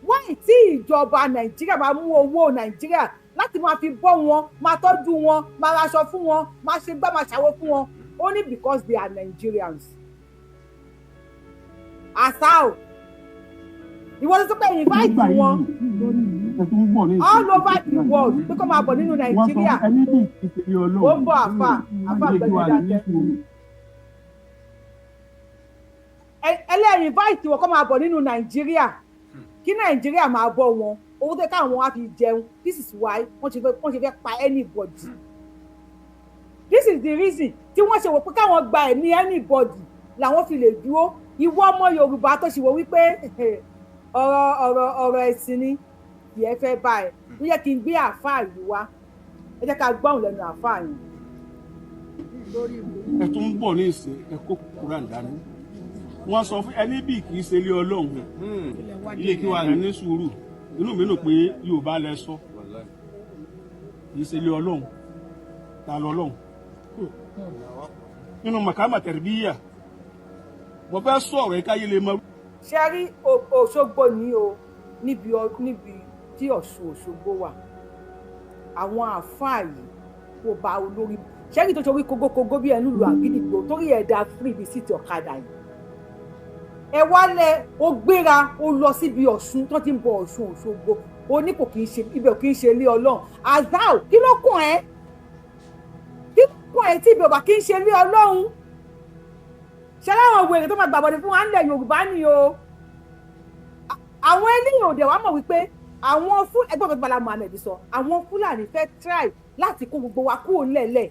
why tí ìjọba Nàìjíríà máa mú owó Nàìjíríà láti máa fi bọ́ wọn máa tọ́jú wọn máa raṣọ fún wọn máa ṣe gbá máa ṣàwó fún wọn only because they are Nigerians. Asao ìwọ tó pé invite wọn all over the world pé kó máa bọ̀ nínú Nàìjíríà ó ń bọ̀ àfà gbẹ̀gbẹ̀ dákẹ́ ẹlẹ́rìí invite wọn kó máa bọ̀ nínú Nàìjíríà kí Nàìjíríà máa bọ̀ wọn owó tẹ́ káwọn wá fi jẹun this is why wọ́n ṣe fẹ́ pa anybody this is the reason tí wọ́n ṣe wò pé káwọn gba ẹ̀mí anybody làwọn fi lè dúró ìwọ ọmọ Yorùbá tó ṣe wò wípé ọ̀rọ̀ ẹ̀sìn ni ìyẹn fẹ́ bá ẹ̀ ó yẹ kí n gbé àáfàá yìí wá ẹ jẹ́ ká gbọ́n lẹ́nu àáfàá yìí. ẹ tún ń bọ̀ ní ìsìn ẹ kó Kùránì dání wọ́n sọ fún ẹni bí kì í ṣe ilé Ọlọ́run ilé kí wàá ní sùúrù inú mi nù pé Yorùbá lẹ sọ kì í ṣe ilé Ọlọ́run ta lọ Ọlọ́run nínú màkàmà tẹ̀rẹ̀bíyà mo fẹ́ sọ̀rọ̀ ẹ̀ka yìí lè mọ. ṣe rí Òṣogbo ní o níbi tí Ọ̀ṣun Òṣogbo wà àwọn àáfàá yìí kò bá olórí ṣe rí tó ṣe orí kógókógó bí ẹnu lu àgídìgbò torí ẹ̀dá free bí sí ti ọ̀kadà yìí ẹ wálẹ̀ ó gbéra ó lọ síbi Ọ̀ṣun tó ti ń bọ Ọ̀ṣun Òṣogbo ó ní kò kì í ṣe ibẹ̀ kì í ṣe ilé Ọlọ́run Azao kí ló kàn ẹ́ tí ibẹ̀ bá kì í ṣe ilé Ọlọ́run ṣe láwọn wèrè tó máa gbàbọ̀dé fún wa ń lẹ̀ Yorùbá ni o àwọn eléyìí òde wa mọ̀ wípé àwọn fún ẹgbẹ́ ọ̀gbẹ́ Bala Muhammed sọ àwọn Fúlàní fẹ́ try láti kó gbogbo wa kúrò lẹ́lẹ̀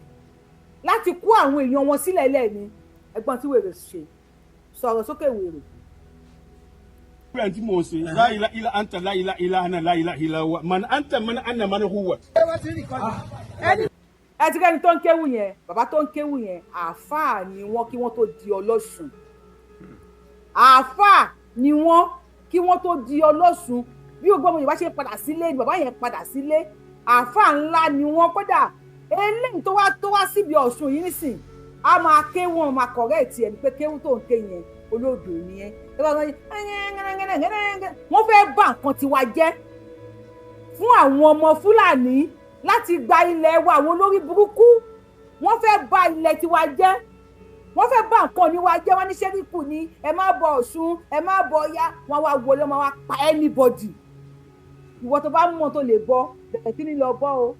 láti kó àwọn èèyàn wọn sílẹ̀ lẹ́ẹ̀ ni ẹgbọ́n tí wèrè ṣe sọ̀rọ̀ sókè wèrè. Bẹ́ẹ̀ tí mo ṣe láìla ilà anta láìla ilà hànà láìla ilà wa man anta man anna man huwa. ẹ ti kẹ́ni tó ń kéwù yẹn bàbá tó ń kéwù yẹn àáfàá ni wọ́n kí wọ́n tó di ọlọ́sùn àáfàá ni wọ́n kí wọ́n tó di ọlọ́sùn bí gbogbo ọmọ Yorùbá ṣe padà sílé ni bàbá yẹn padà sílé àáfàá ńlá ni wọ́n kódà eléyìí tó wá síbi Ọ̀ṣun yìí nísìn a máa ké wọn máa correct ẹ̀ ní pé kéwù tó ń ké yẹn olódò nìyẹn wọ́n fẹ́ bà nǹkan tiwa jẹ́ fún àwọn ọmọ Fúlàní láti gba ilẹ̀ wa àwọn olórí burúkú wọ́n fẹ́ bà ilẹ̀ tiwa jẹ́ wọ́n fẹ́ bà nǹkan ní wa jẹ́ wọ́n ní ṣẹ́ríkù ni ẹ má bọ Ọ̀ṣun ẹ má bọ Ọya wọ́n wá wọlé wọ́n wá pa anybody ìwọ tó bá mọ̀ tó lè bọ bẹ̀rẹ̀ sí ní lọ bọ́ o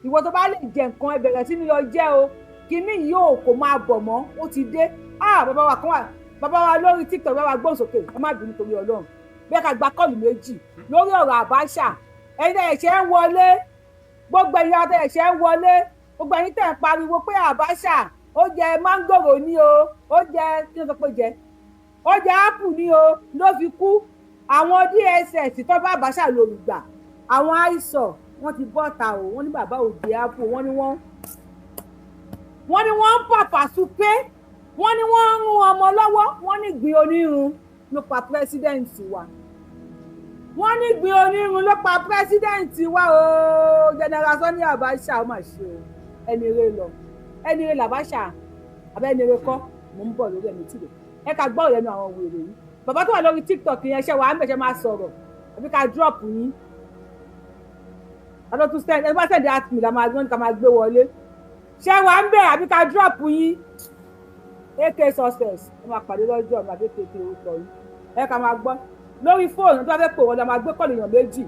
ìwọ tó bá lè jẹ nǹkan ẹ bẹ̀rẹ̀ sí ní lọ jẹ o kíní yóò kò máa bọ̀ mọ́ ó ti dé bàbá wa kan wà bàbá wa lórí TikTok bàbá wa gbọ́n sókè ẹ má bínú torí Ọlọ́run bẹ́ẹ̀ ká gba kọ́ọ̀lù méjì lórí ọ̀rọ̀ Abacha ẹ̀yin tẹ̀ ẹ̀ṣẹ̀ ń wọlé gbogbo ẹ̀yin tẹ̀ ẹ̀ṣẹ̀ ń wọlé gbogbo ẹ̀yin tẹ̀ ń pariwo pé Abacha ó jẹ mángòrò ní o ó jẹ kí ló sọ pé jẹ ó jẹ ápù ní o ló fi kú àwọn DSS tó bá Abacha lòlùgbà àwọn àìsàn wọ́n ti bọ́ta o wọ́n ní bàbá òde ápù wọ́n ní wọ́n ń pàpà súpé wọ́n ní wọ́n ń rún ọmọ lọ́wọ́ wọ́n ní gbin onírun ló pa pírẹsidẹ́ǹtì wa wọ́n ní gbin onírun ló pa pírẹsidẹ́ǹtì wa o General Sani Abacha ó mà ṣe o ẹni rẹ lọ ẹni rẹ làbáṣà àbẹ ẹni rẹ kọ́ mò ń bọ̀ lórí ẹni tìrẹ ẹ ká gbọ́ ìrẹ́nu àwọn wèrè yìí bàbá tó wà lórí TikTok yẹn ṣe wà á mẹ̀ṣẹ̀ máa sọ̀rọ̀ àbí ká drop yín adọ́tún send ẹ bá send at me la máa gbọ́n ká máa gbé wọlé ṣé wà á ń bẹ̀ àbí ká drop yín AK success ẹ máa pàdé lọ́jọ́ ọ̀nà àbí kéèké orúkọ yìí ẹ ká máa gbọ́ lórí fóònù tó bá fẹ́ pè wọ́n la máa gbé kọ́ọ̀lù èèyàn méjì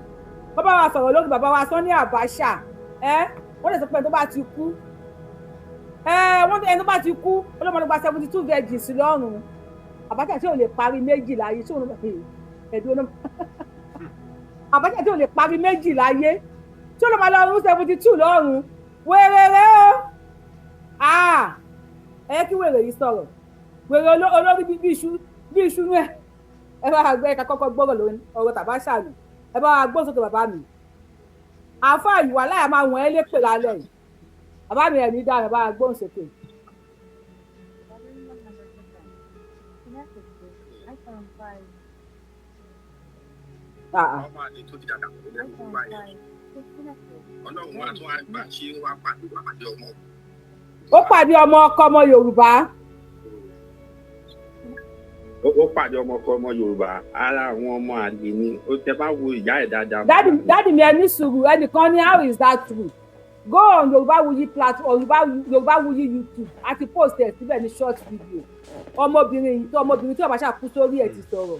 bàbá wa sọ̀rọ̀ lórí bàbá wa Sani Abacha wọ́n lè sọ pé ẹni tó bá ti kú wọ́n ẹni tó bá ti kú ọlọ́mọdé gba 72 virgins lọ́rùn Abacha tí ò lè parí méjì láyé tí ò lè ẹ̀dùn ọ̀nà Abacha tí ò lè parí méjì láyé tí ọlọ́mọdé lọ́rùn 72 lọ́rùn wèrèrè o ẹ kí wèrè yìí sọ̀rọ̀ wèrè olórí bí iṣu nú ẹ bá gbé ẹ̀ka kọ́kọ́ gbọ́rọ̀ lórí ọ̀rọ̀ Abacha nù ẹ bá gbọ́ sókè bàbá mi àáfàá ìwà láyà máa wọ̀n ẹ́ lépè lálẹ́ yìí bàbá mi ẹ̀ ní dára bá gbóhùn sókè. ọmọ àlè tó ti dàgbà kó lẹ́nu gbogbo ayé ọlọ́run wa tún àgbà ṣé wàá pàdé ọmọ. ó pàdé ọmọ ọkọ ọmọ Yorùbá. ó pàdé ọmọ ọkọ ọmọ Yorùbá ara àwọn ọmọ àlè ni ó tẹ bá wo ìyá ẹ̀ dáadáa. dádì mi ẹ ní sùúrù ẹnìkan ní how is that true go on Yorùbáwùyí platform Yorùbáwùyí YouTube àti post ẹ̀ síbẹ̀ ní short video ọmọbìnrin tí Abacha kú sórí ẹ̀ ti sọ̀rọ̀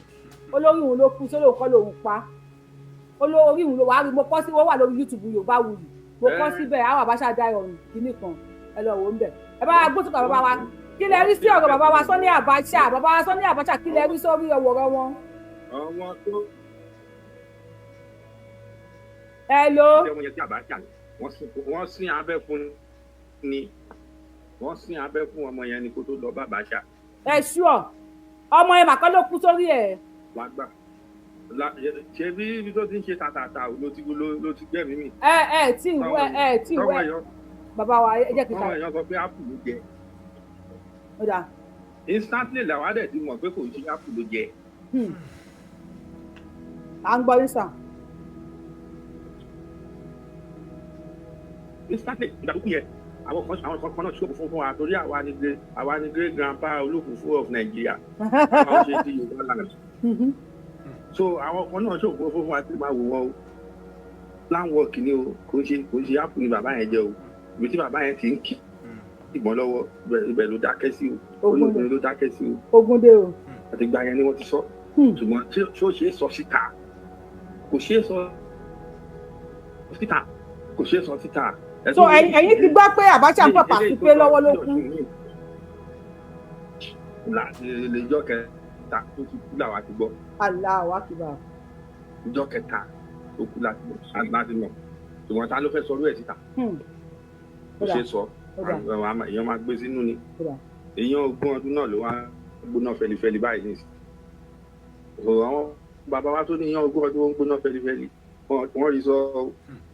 olórí òun ló kú sórí òun kọ́ lòun pa olórí òun ló wà á rí mo kọ́ sí wọ́n wà lórí YouTube Yorùbáwùyí mo kọ́ síbẹ̀ àwọn Abacha dá ọ̀run kìíní kan ẹ lọ wò ó ń bẹ̀ ẹ bá wa gbósùkà bàbá wa kí lẹ rí sí ọ̀rọ̀ bàbá wa Sani Abacha bàbá wa Sani Abacha kí lẹ rí sórí ọ̀rọ̀ wọn. ọmọ tó. hello. wọ́n sin abẹ́ fún ni wọ́n sin abẹ́ fún ọmọ yẹn ni kó tó lọ bá Abacha. ẹ ṣúọ ọmọ yẹn màkà ló kú sórí ẹ. wàá gbà ṣe bí ibi tó ti ń ṣe tàtàtà ló ti gbẹ̀mí mi. tí ìwé bàbá wa ẹ jẹ́ kí n ta. ọmọ èèyàn sọ pé apple ló jẹ. ó dà. instantly làwọn adẹ̀ ti mọ̀ pé kò ṣe apple ló jẹ. à ń gbọ́ yín sàn. instantly ìdàkúkú yẹn àwọn kan náà ṣòfò fún wa torí àwa ni great grandpa olófòfò of Nigeria àwọn ṣe ti Yorùbá land so àwọn kan náà ṣòfò fún wa tí máa wò wọn o plan work ni o kò ṣe apple ni bàbá yẹn jẹ o ibi tí bàbá yẹn ti ń kí ìbọn lọ́wọ́ ibẹ̀ ló dákẹ́ sí o olóògùn ló dákẹ́ sí o Ògúndé o àti gba yẹn ni wọ́n ti sọ ṣùgbọ́n tí ó ṣe é sọ síta kò ṣe é sọ síta kò ṣe é sọ síta. so ẹ̀yin ti gbọ́ pé Abacha ń pàpà sí pé lọ́wọ́ ló kú. ìjọ kẹta tó ti kú làwa ti gbọ́. Allahu Akbar. ìjọ kẹta tó kú láti mọ̀ ṣùgbọ́n ta ló fẹ́ sọ orí ẹ̀ síta. kò ṣe é sọ èèyàn máa gbé sínú ni èèyàn ogún ọdún náà ló wá gbóná fẹlifẹli báyìí nìyí. àwọn bàbá wa tó ní èèyàn ogún ọdún ó ń gbóná fẹlifẹli wọ́n rí sọ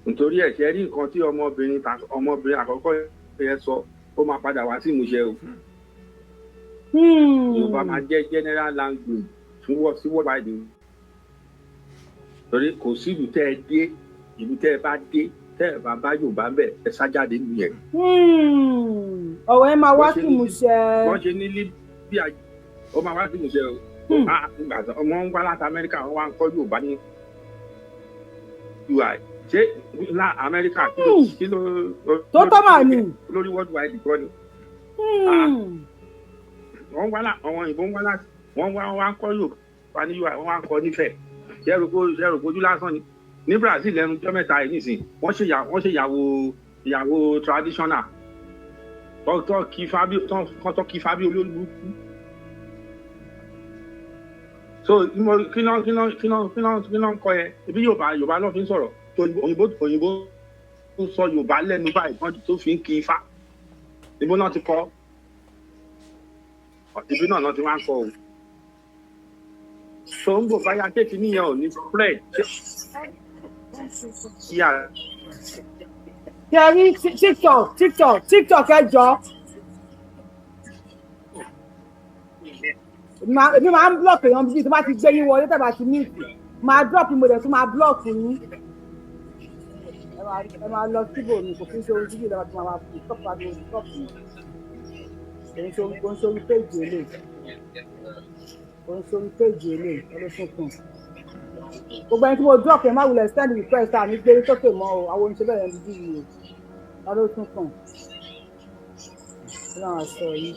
nítorí ẹ̀ ṣe rí nǹkan tí ọmọbìnrin àkọ́kọ́ yẹn sọ ó máa padà wá sí ìmúṣẹ o. Yorùbá máa jẹ́ general language fún worldwide. torí kò sí ìlú tẹ́ ẹ dé ìlú tẹ́ ẹ bá dé tẹ́ ẹ bá bá Yorùbá ń bẹ̀ ẹ sájáde nìyẹn. ọ̀rọ̀ ẹ máa wá sí ìmúṣẹ. wọ́n ṣe ní Libya ó máa wá sí ìmúṣẹ o. ọmọ ń wá láti Amẹ́ríkà wọ́n wá ń kọ́ Yorùbá ní UI ṣé ní Amẹ́ríkà kí ló tó tọ́ màá ní lórí worldwide kọ́ ni. wọ́n wá àwọn òyìnbó ń wá láti wọ́n wá ń kọ́ Yorùbá ní UI wọ́n wá ń kọ́ nífẹ̀ẹ́ ṣẹ́rù kojú lásán ni ní Brazil lẹ́nu jọ́ mẹ́ta yìí nìsín wọ́n ṣe ìyàwó traditional tọ́ kí Fábíò olólùkú. so kí ló ń kọ yẹn ibi Yorùbá ló fi ń sọ̀rọ̀ òyìnbó ń sọ Yorùbá lẹ́nu báyìí kan tó fi ń kí Ifá ibo náà ti kọ́ ibi náà ti máa ń kọ́ o so ń bò báyà kéèkì níyẹn ò ní spread kẹrí TikTok ẹ jọ èmi máa ń block èèyàn bíi tí wọ́n bá ti gbé yín wọlé tẹ̀ bá ti ní ìsìn máa drop mo dẹ̀ tún máa block yín ẹ máa lọ síbò mi kò fi ń ṣe orí fídíò lọ́wọ́ tí wọ́n máa fi stop àti orí stop mi kò ń sórí péjì eléyìí ọlọ́sùn kan gbogbo ẹni tí mo drop ẹ má wulẹ̀ send request àmì gbé sókè mọ́ o àwọn oníṣẹ́ bẹ̀rẹ̀ ní bíi ọlọ́sùn kan ọlọ́run àṣọ yìí.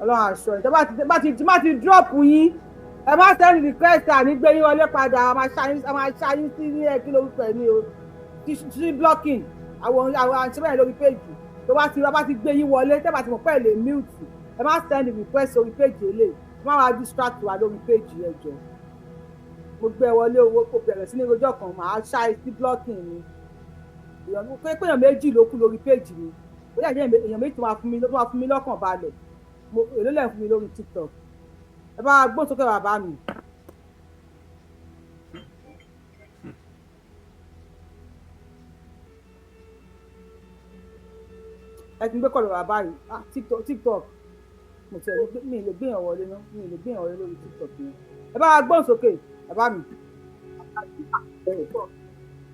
Ọlọ́run aṣọ ẹ̀ bá ti drop yín ẹ má send request àní gbé yín wọlé padà a máa ṣáyín sí ní ẹ kí lórúkọ ẹ ní o sí blocking àwọn àṣẹbẹ̀rẹ̀ lórí péjì tó bá ti gbé yín wọlé tẹ́ bá ti mọ̀ pé ẹ lè mute ẹ má send request orí péjì eléyìí ẹ má wá distract wa lórí péjì ẹ jọ mo gbé wọlé owó kò bẹ̀rẹ̀ sí ní rojọ́ kan màá ṣáyín sí blocking ni èèyàn méjì ló kú lórí péjì mi ó yà jẹ́ èèyàn méjì tó máa fún mi lọ́kàn balẹ̀ èló lẹ̀ fún mi lórí TikTok ẹ bá gbóhùn sókè bàbá mi. ẹ ti ń gbé kọ̀lọ̀ wá báyìí tiktok mo ti ẹ̀ mi lè gbé yàn wọlé náà mi lè gbé yàn wọlé lórí tiktok yẹn ẹ bá wa gbóhùn sókè bàbá mi.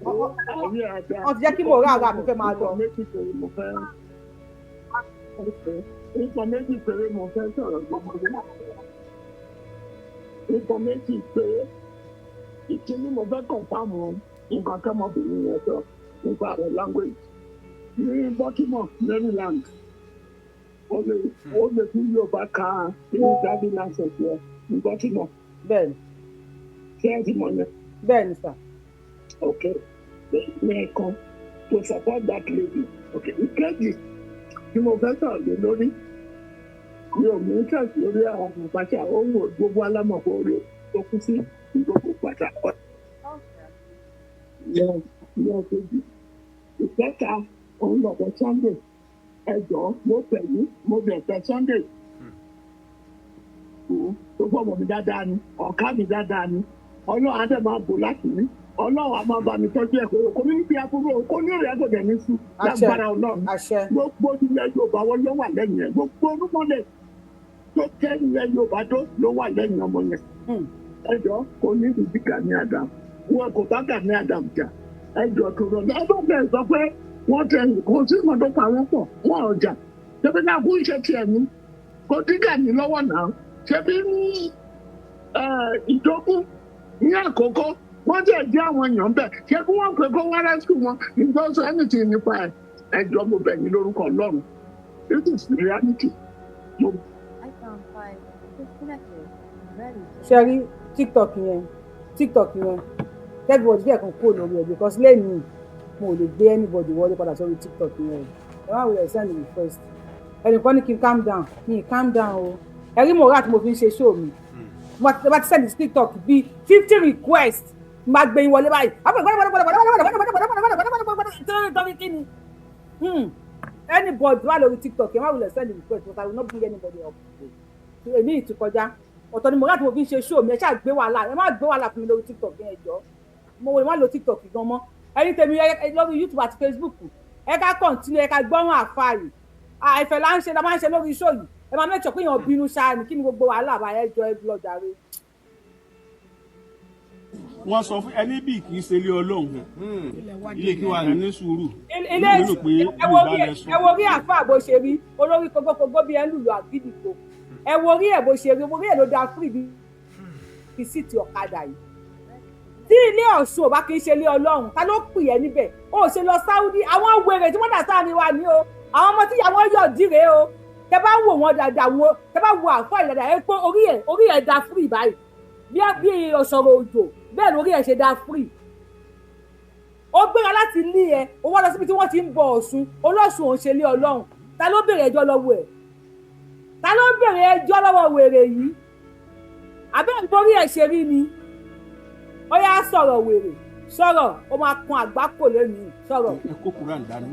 wọ́n ti jẹ́ kí mo rà ara mi fẹ́ máa lọ. Nǹkan méjì péré mo fẹ́ sọ̀rọ̀ gbogbo nǹkan méjì péré ìkíní mo fẹ́ kọ̀ǹpáàmù nǹkan kẹ́mọ́bìnrin yẹn sọ nípa àwọn language ní Baltimore Maryland ó lè fi Yorùbá ka inú jáde lásán yẹn ní Baltimore. Bẹ́ẹ̀ni. Ṣé ẹ ti mọ̀ yẹn? Bẹ́ẹ̀ni sà. Okay. Lẹ́ẹ̀kan to support that lady. Okay. Ìkejì tí mo fẹ́ sọ̀rọ̀ lé lórí mi ò ní interest lórí àwọn Abacha owó gbogbo alámọ̀pọ̀ orí tó kú sí gbogbo pàtàkì. Kejì ìkẹta òun lọ̀dọ̀ Sunday ẹjọ́ mo pẹ̀lú mo bẹ̀ẹ̀ Sunday tó gbọ́mọ̀ mi dáadáa ni ọ̀ká mi dáadáa ni Ọlọ́run á dẹ̀ máa bò láti rí Ọlọ́run á máa bá mi tọ́jú ẹ̀kọ́ kò ní níbi àbúrò kò ní ìrìn àgbẹ̀dẹ̀ ní sùn lágbára Ọlọ́run gbogbo ilẹ̀ Yorùbá wọn ló wà lẹ́yìn ẹ̀ gbogbo olúmọ̀lẹ̀ tó tẹ́ ilẹ̀ Yorùbá tó ló wà lẹ́yìn ọmọ yẹn ẹjọ́ kò ní ìdí Gani Adam wọn kò bá Gani Adam jà ẹjọ́ tó rọ lọ́dún bẹ́ẹ̀ sọ pé wọ́n tẹ kò sí ìmọ̀ tó pa wọ́n pọ̀ wọ́n ọjà ṣebí náà kú iṣẹ́ tiẹ̀ ní kò dín Gani lọ́wọ́ náà ṣebí ní ìdókún ní àkókò wọ́n jẹ́ jẹ́ àwọn èèyàn bẹ́ẹ̀ ṣé kí wọ́n pè kó wá rescue wọn ìgbọ́sọ anything nípa ẹjọ́ mo bẹ̀ yín lórúkọ Ọlọ́run this is reality. ṣe rí tiktok yẹn everybody bí ẹ̀kan kúrò lórí ẹ̀ because lẹ́yìn mo lè gbé anybody wọlé padà sórí tiktok yẹn ẹ má wulẹ̀ send request ẹnìkan ní kí n calm down o ẹ̀rí mo rà tí mo fi ń ṣe show mi mo bá ti send tiktok bíi 50 request máa gbé yín wọlé báyìí anybody wà lórí tiktok ẹ má wulẹ̀ send request but I will not bring anybody up èmi ìtìkọjá ọ̀tọ̀ ni mo rà tí mo fi ń ṣe show mi ẹ ṣáà gbé wàhálà ẹ má gbé wàhálà fún mi lórí tiktok yẹn ẹ jọ̀ọ́ mo wò lè má lo tiktok gan mọ́ ẹni tèmi lórí youtube àti facebook ẹ ká continue ẹ ká gbọ́ràn àfààyè ìfẹ́ là ń ṣe la máa ń ṣe lórí show yìí ẹ máa mẹ́tọ̀ pé èèyàn bínú ṣáà ní kí ni gbogbo wàhálà bá ẹ jọ ẹ lọ jàre. wọ́n sọ fún ẹni bí kì í ṣe ilé Ọlọ́run ilé kí wàá rẹ̀ ní sùúrù ẹ wo rí àfáà bó ṣe rí olórí kókókógó bíi ẹ ń lùlù àgídìgbò ẹ wo rí ẹ bó ṣe rí owó rí ẹ ló da free bí síìtì ọ̀kadà yìí tí ilé Ọ̀ṣun ò bá kì í ṣe ilé Ọlọ́run ta ló pè ẹ́ níbẹ̀ ó ṣe lọ Saudi àwọn wèrè tí wọ́n dà sáà ní wa ní o àwọn ọmọ tí ìyàwó yọ̀ díre o tẹ bá wò wọn dáadáa wọn tẹ bá wo àfọ ìdàdà ẹ pé orí ẹ da free báyìí bí ọ̀sọ̀rọ̀ òjò bẹ́ẹ̀ lórí ẹ ṣe da free ó gbéra láti ilé ẹ ó wá lọ síbi tí wọ́n ti ń bọ Ọ̀ṣun olóṣùn òun ṣe ilé Ọlọ́run ta ló béèrè ẹjọ́ lọ́wọ́ ẹ̀ ta ló béèrè ẹjọ́ lọ́wọ́ wèrè yìí àbẹ́ẹ̀ nítorí ẹ̀ ṣe rí ni ó yá sọ̀rọ̀ wèrè sọ̀rọ̀ ó máa kan àgbákò lẹ́nu sọ̀rọ̀. ẹ kó Kùránì dání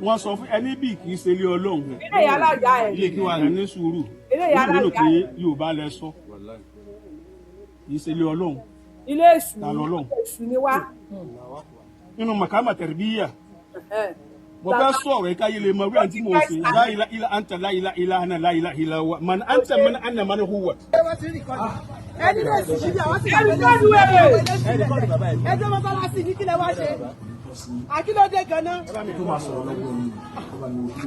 wọ́n sọ fún ẹni bí kì í ṣe ilé Ọlọ́run ilé yàrá ìyá ẹ̀ ilé kí wàá rẹ̀ ní sùúrù ilé yàrá ìyá ẹ̀ pé Yorùbá lẹ sọ kì í ṣe ilé Ọlọ́run ilé èṣù ni wá. nínú màkàmà tẹ̀rẹ̀bíyà mo fẹ́ sọ̀rọ̀ ẹ̀ka yìí lè mọ orí àǹtí mo ṣe láìla ilà àǹtà láìla àná láìla ìlà wa man àǹtà man àná man huwa. ẹni lè sùn síbi àwọn tí wọ́n ti wẹ̀rẹ̀ ẹjọ́ mọ́sálásí ní kílẹ̀ wá ṣe àkílódé ganan.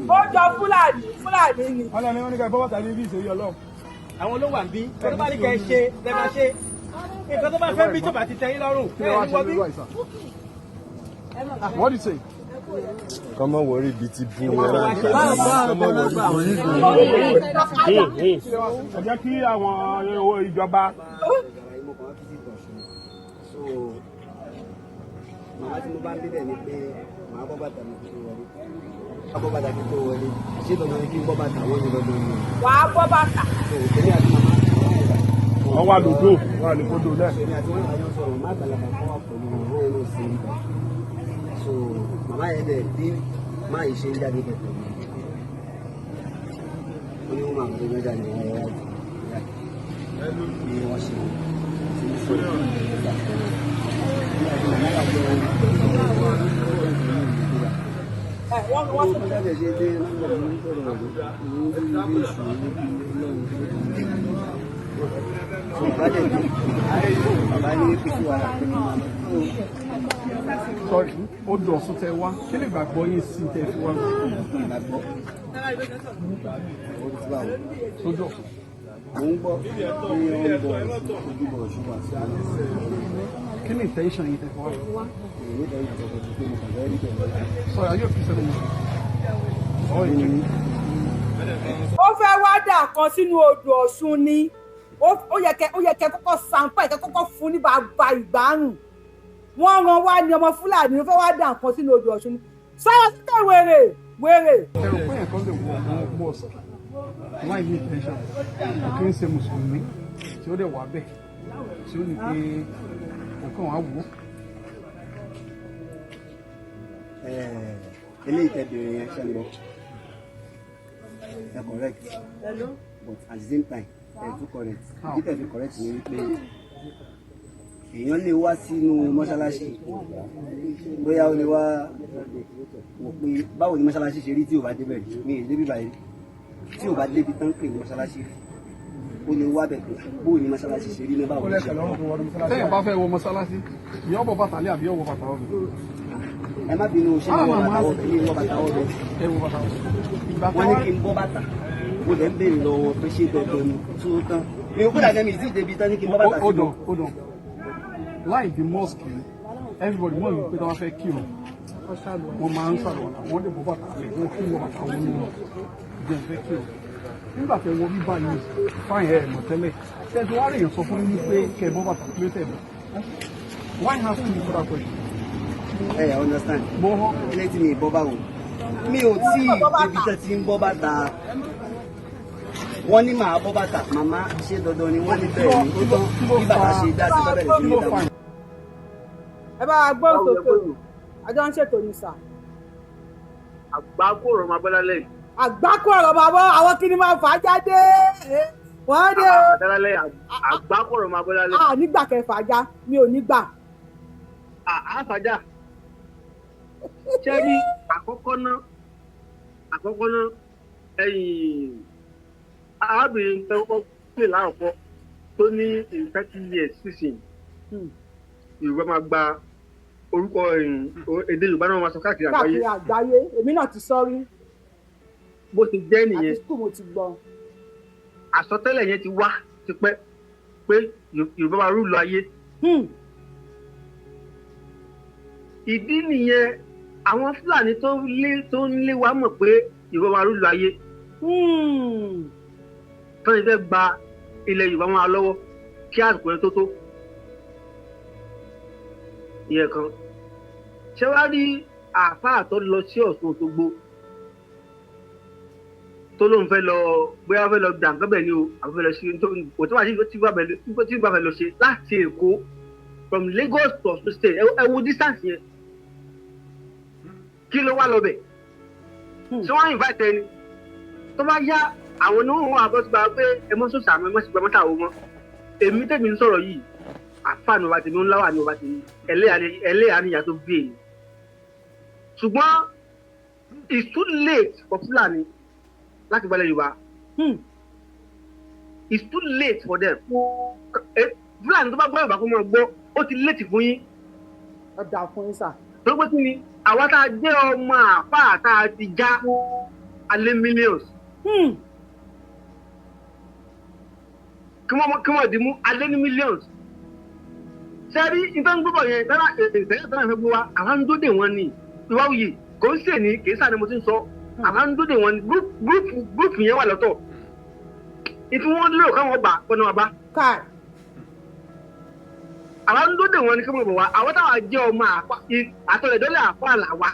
ó jọ fúlàní ni. ọlọ́run ní ká bọ́wọ́ tàbí ibi ìṣèlú Ọlọ́run. àwọn ló wà ń bí tó bá ní kẹ́ ṣe lẹ́ máa ṣe nǹkan tó bá fẹ́ bí tó bá ti tẹ́yìn lọ́rùn ẹ̀ ní wọ́n bí. What do you say? Come on, worry, BT boom. Come on, ẹ jẹ́ kí àwọn ìjọba. Màmá tí mo bá ń bíbẹ̀ ni pé màá bọ́ bàtà mi tó wọlé. Màá bọ́ bàtà mi tó wọlé. Ṣé dandan ni kí n bọ́ bàtà wọ́n ní dandan ni? Wàá bọ́ bàtà. Èmi àti màmá. Wọ́n wà lódò, wọ́n wà lódò náà. Èmi àti wọn àjọ sọ̀rọ̀ má gbàlagbà fún wa pẹ̀lú ọ̀rọ̀ ẹ̀ ló ṣe é gbà. So màmá yẹn dẹ̀ bí má yìí ṣe ń jáde pẹ̀lú mi. Wọ́n ní wọ́n máa gbé jáde ní ọ̀rọ̀ wájú. Ní wọ́n ṣe ti ní sọ̀rọ̀ ìgbà kan. Sorry, ó dọ̀ sún tẹ wá kí lè gbàgbọ́ yín sí tẹ fi wá gbàgbọ́. Sódò. Mo ń gbọ́ pé ó ń bọ̀ ojúbọ ṣùgbọ́n àti àwọn. Kí ni intention yìí tẹ fi wá? Èyí tẹ̀ yìí tẹ̀ fi pé mo kàn fẹ́ rí tẹ̀lé. Sorry, are you a Christian woman? Ó fẹ́ wá dà kan sínú odò Ọ̀ṣun ni. Ó yẹ kẹ́ kọ́kọ́ sampa ẹ̀ kẹ́ kọ́kọ́ fún ní bàbá ìgbárùn. Wọ́n rán wá ní ọmọ Fúlàní ó fẹ́ wá dà kan sínú odò Ọ̀ṣun ni. Sọ́wọ́ síkẹ̀ wèrè. Ẹ̀rọ pé ẹ̀kọ́ lè wọ ọmọ mọ́ọ̀sì láì ní intention kí n ṣe mùsùlùmí tí ó dẹ̀ wà bẹ́ẹ̀ tí ó ní pé ọ̀kan wà wò. Eléyìí tẹ bèrè yẹn ṣe ń lọ ẹ correct but at the same time ẹ too correct bí tẹ fi correct ni wípé èèyàn lè wá sínú mọ́ṣáláṣí bóyá ó lè wá wò pé báwo ni mọ́ṣáláṣí ṣe rí tí ò bá débẹ̀ rí mi ì débi báyìí tí ò bá débi tán pè ní mọ́ṣáláṣí ó lè wá bẹ̀ pé bóò ni mọ́ṣáláṣí ṣe rí ní báwo ni ṣe rí. Tẹ́yìn bá fẹ́ wọ mọ́ṣáláṣí ìyá ọ̀bọ̀ bàtà lé àbí ọ̀wọ̀ bàtà ọ̀bẹ. Ẹ má bínú ṣé ní wọ́n bàtà ọ̀bẹ ní wọ́n bàtà ọ̀bẹ. Wọ́n ní kí n bọ́ bàtà mo lè ń béèrè lọ́wọ́ pé ṣé dandan ni tó tán mi ò kúrò àjẹmí ìdí ìdèbí tán ní kí n bọ́ bàtà sí. Hold on. Láì di mosque everybody mọ̀ wípé tí wọ́n fẹ́ kí wọ́n máa ń sàlọ̀ wọ́n lè bọ́ bàtà rẹ̀ wọ́n fún wọn bàtà wọn nínú jẹ́ fẹ́ kí nígbà tẹ wọ bíbá yìí fáyìn ẹ̀ mọ̀ tẹ́lẹ̀ tẹ́tí wọ́n rèèyàn sọ fún yín pé kẹ́ bọ́ bàtà pé tẹ̀ bọ̀ why have to be for that question. I understand. Ilé tí mi ì bọ́ báwo mi ò tí ibi tẹ́ ti ń bọ́ bàtà wọ́n ní màá bọ́ bàtà màmá ṣé dandan ni wọ́n ní bẹ́ẹ̀ ni ó tán bí bàtà ṣe dá sí bẹ́ẹ̀ sí ní ìdáwó. Ẹ bá wa gbọ́ òtòtò àjọ ń ṣètò ní sà. Àgbákò ọ̀rọ̀ máa bọ́lá lẹ́yìn. Àgbákò ọ̀rọ̀ máa bọ́ àwọn kìíní máa fà á jáde. Wọ́n dé o. Àgbákò ọ̀rọ̀ máa bọ́lá lẹ́yìn. Nígbà kẹfà já mi ò ní gbà. Àfàjà ṣé rí àkọ́kọ́ náà arábìnrin tó pè láàpọ̀ tó ní 30 years sísìn Yorùbá máa gba orúkọ èdè Yorùbá náà máa sọ káàkiri àgbáyé. Káàkiri àgbáyé èmi náà ti sọ rí. Bó ti jẹ́ nìyẹn. Àti skul mo ti gbọ́. Àsọtẹ́lẹ̀ yẹn ti wá tipẹ́ pé Yorùbá máa rúlu ayé. Ìdí nìyẹn àwọn Fúlàní tó ń lé wa mọ̀ pé Yorùbá máa rúlu ayé. Tọ́ni fẹ́ gba ilẹ̀ Yorùbá máa lọ́wọ́ kí àsìkò yẹn tó. Ìyẹn kan. Ṣé wàá rí àáfàá tó lọ sí Ọ̀ṣun Òṣogbo tó lóun fẹ́ lọ bóyá fẹ́ lọ dàgbẹ́bẹ̀ ni o àbí fẹ́ lọ sí òtí wàá tí gbà fẹ́ lọ ṣe láti Èkó from Lagos to Ọ̀ṣun state ẹ wo distance yẹn kí ló wá lọ bẹ̀ ṣé wọ́n invite ẹni tó bá yá àwọn ní wọn àbọ̀ ti gba pé ẹ mọ́ sọ̀sà àmọ́ ẹ mọ́ sí gba mọ́tà àwọn mọ́ èmi tẹ̀mí ń sọ̀rọ̀ yìí àfáà ní ọba tèmi ń láwà ní ọba tèmi ẹlẹ́yà níyà tó bí èyí ṣùgbọ́n it's too late for Fúlàní láti gbalẹ̀ Yorùbá it's too late for them Fúlàní tó bá gbọ́ Yorùbá kó mọ̀ gbọ́ ó ti late fún yín. Ọ̀dà fún yín sà. tó gbé kí ni àwa tá a jẹ́ ọmọ àfáà tá a ti já alẹ́ millions. Kí wọ́n dì mú alẹ́ ní millions. Sẹ́rí ìtàn gbogbo yẹn dára ìṣẹ̀lẹ̀ tó náà fẹ́ gbé wa àwọn ń dóde wọn ni ìwáwuyì kò ń sè ní kì í sáà ni mo ti ń sọ àwọn ń dóde wọn ni gúrúùpù yẹn wà lọ́tọ̀. Ìfi wọn lérò káwọn gbà ọ̀nà àbá. Àwọn ń dóde wọn ni kí wọ́n bọ̀ wá àwọn táwa jẹ́ ọmọ àtọ̀lẹ̀dọ́lẹ̀ àpá àlàwà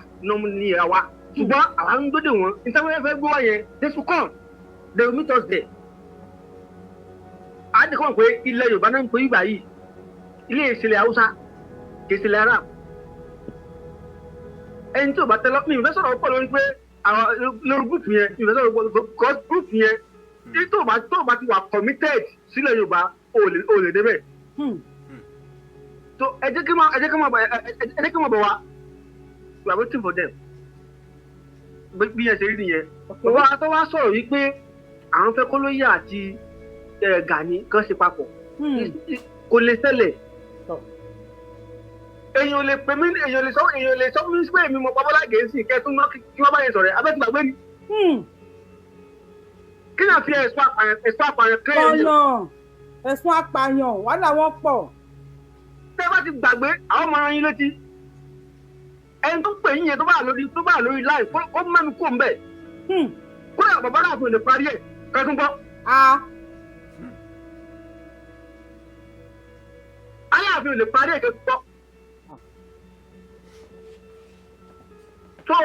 ní àwa ṣùgbọ́n àwọn ń dóde wọn ìtàn fẹ́ gbé wa yẹn they should come they will meet us there. Àádìí kọ́ pé ilẹ̀ Yorùbá náà ń pè ìgbà yìí ilé ìṣẹ̀lẹ̀ Haúsá kì í ṣẹlẹ̀ Arab ẹni tí ò bá tẹ́lọ́ mi ìfẹ́ sọ̀rọ̀ pọ̀ lórí pé àwọn lórí gúúpù yẹn ìfẹ́ sọ̀rọ̀ pọ̀ gúúpù yẹn tí tó bá ti wà committed sílẹ̀ Yorùbá ò lè débẹ̀ so ẹ jẹ́ kí n máa bọ̀ wá we are waiting for them bí ẹ ṣe rí nìyẹn bàbá wa tó wá sọ̀rọ̀ yìí pé àwọn fẹ́ kólóyè àti Gani kan ṣe papọ̀ kò lè ṣẹlẹ̀ èèyàn lè pè mí èèyàn lè sọ fún mi pé èmi mọ Bọ́lá Gẹ̀ẹ́sì kẹtùn náà kí wọ́n bá yẹn sọ̀rọ̀ abẹ́ ti gbàgbé ni kí náà fi ẹ̀sùn apààyàn kẹ́yìn ẹ̀sùn apààyàn wàhálà wọn pọ̀. tẹ́ bá ti gbàgbé àwọn ọmọ yín létí ẹni tó pè yín yẹn tó bá lórí láì ó mẹ́nu kó ń bẹ̀ kó yà bàbá náà fún lè parí ẹ̀ kẹ́tùn gbọ́. ayé àfihàn lè parí ẹ̀ kẹ́tùn gbọ́. so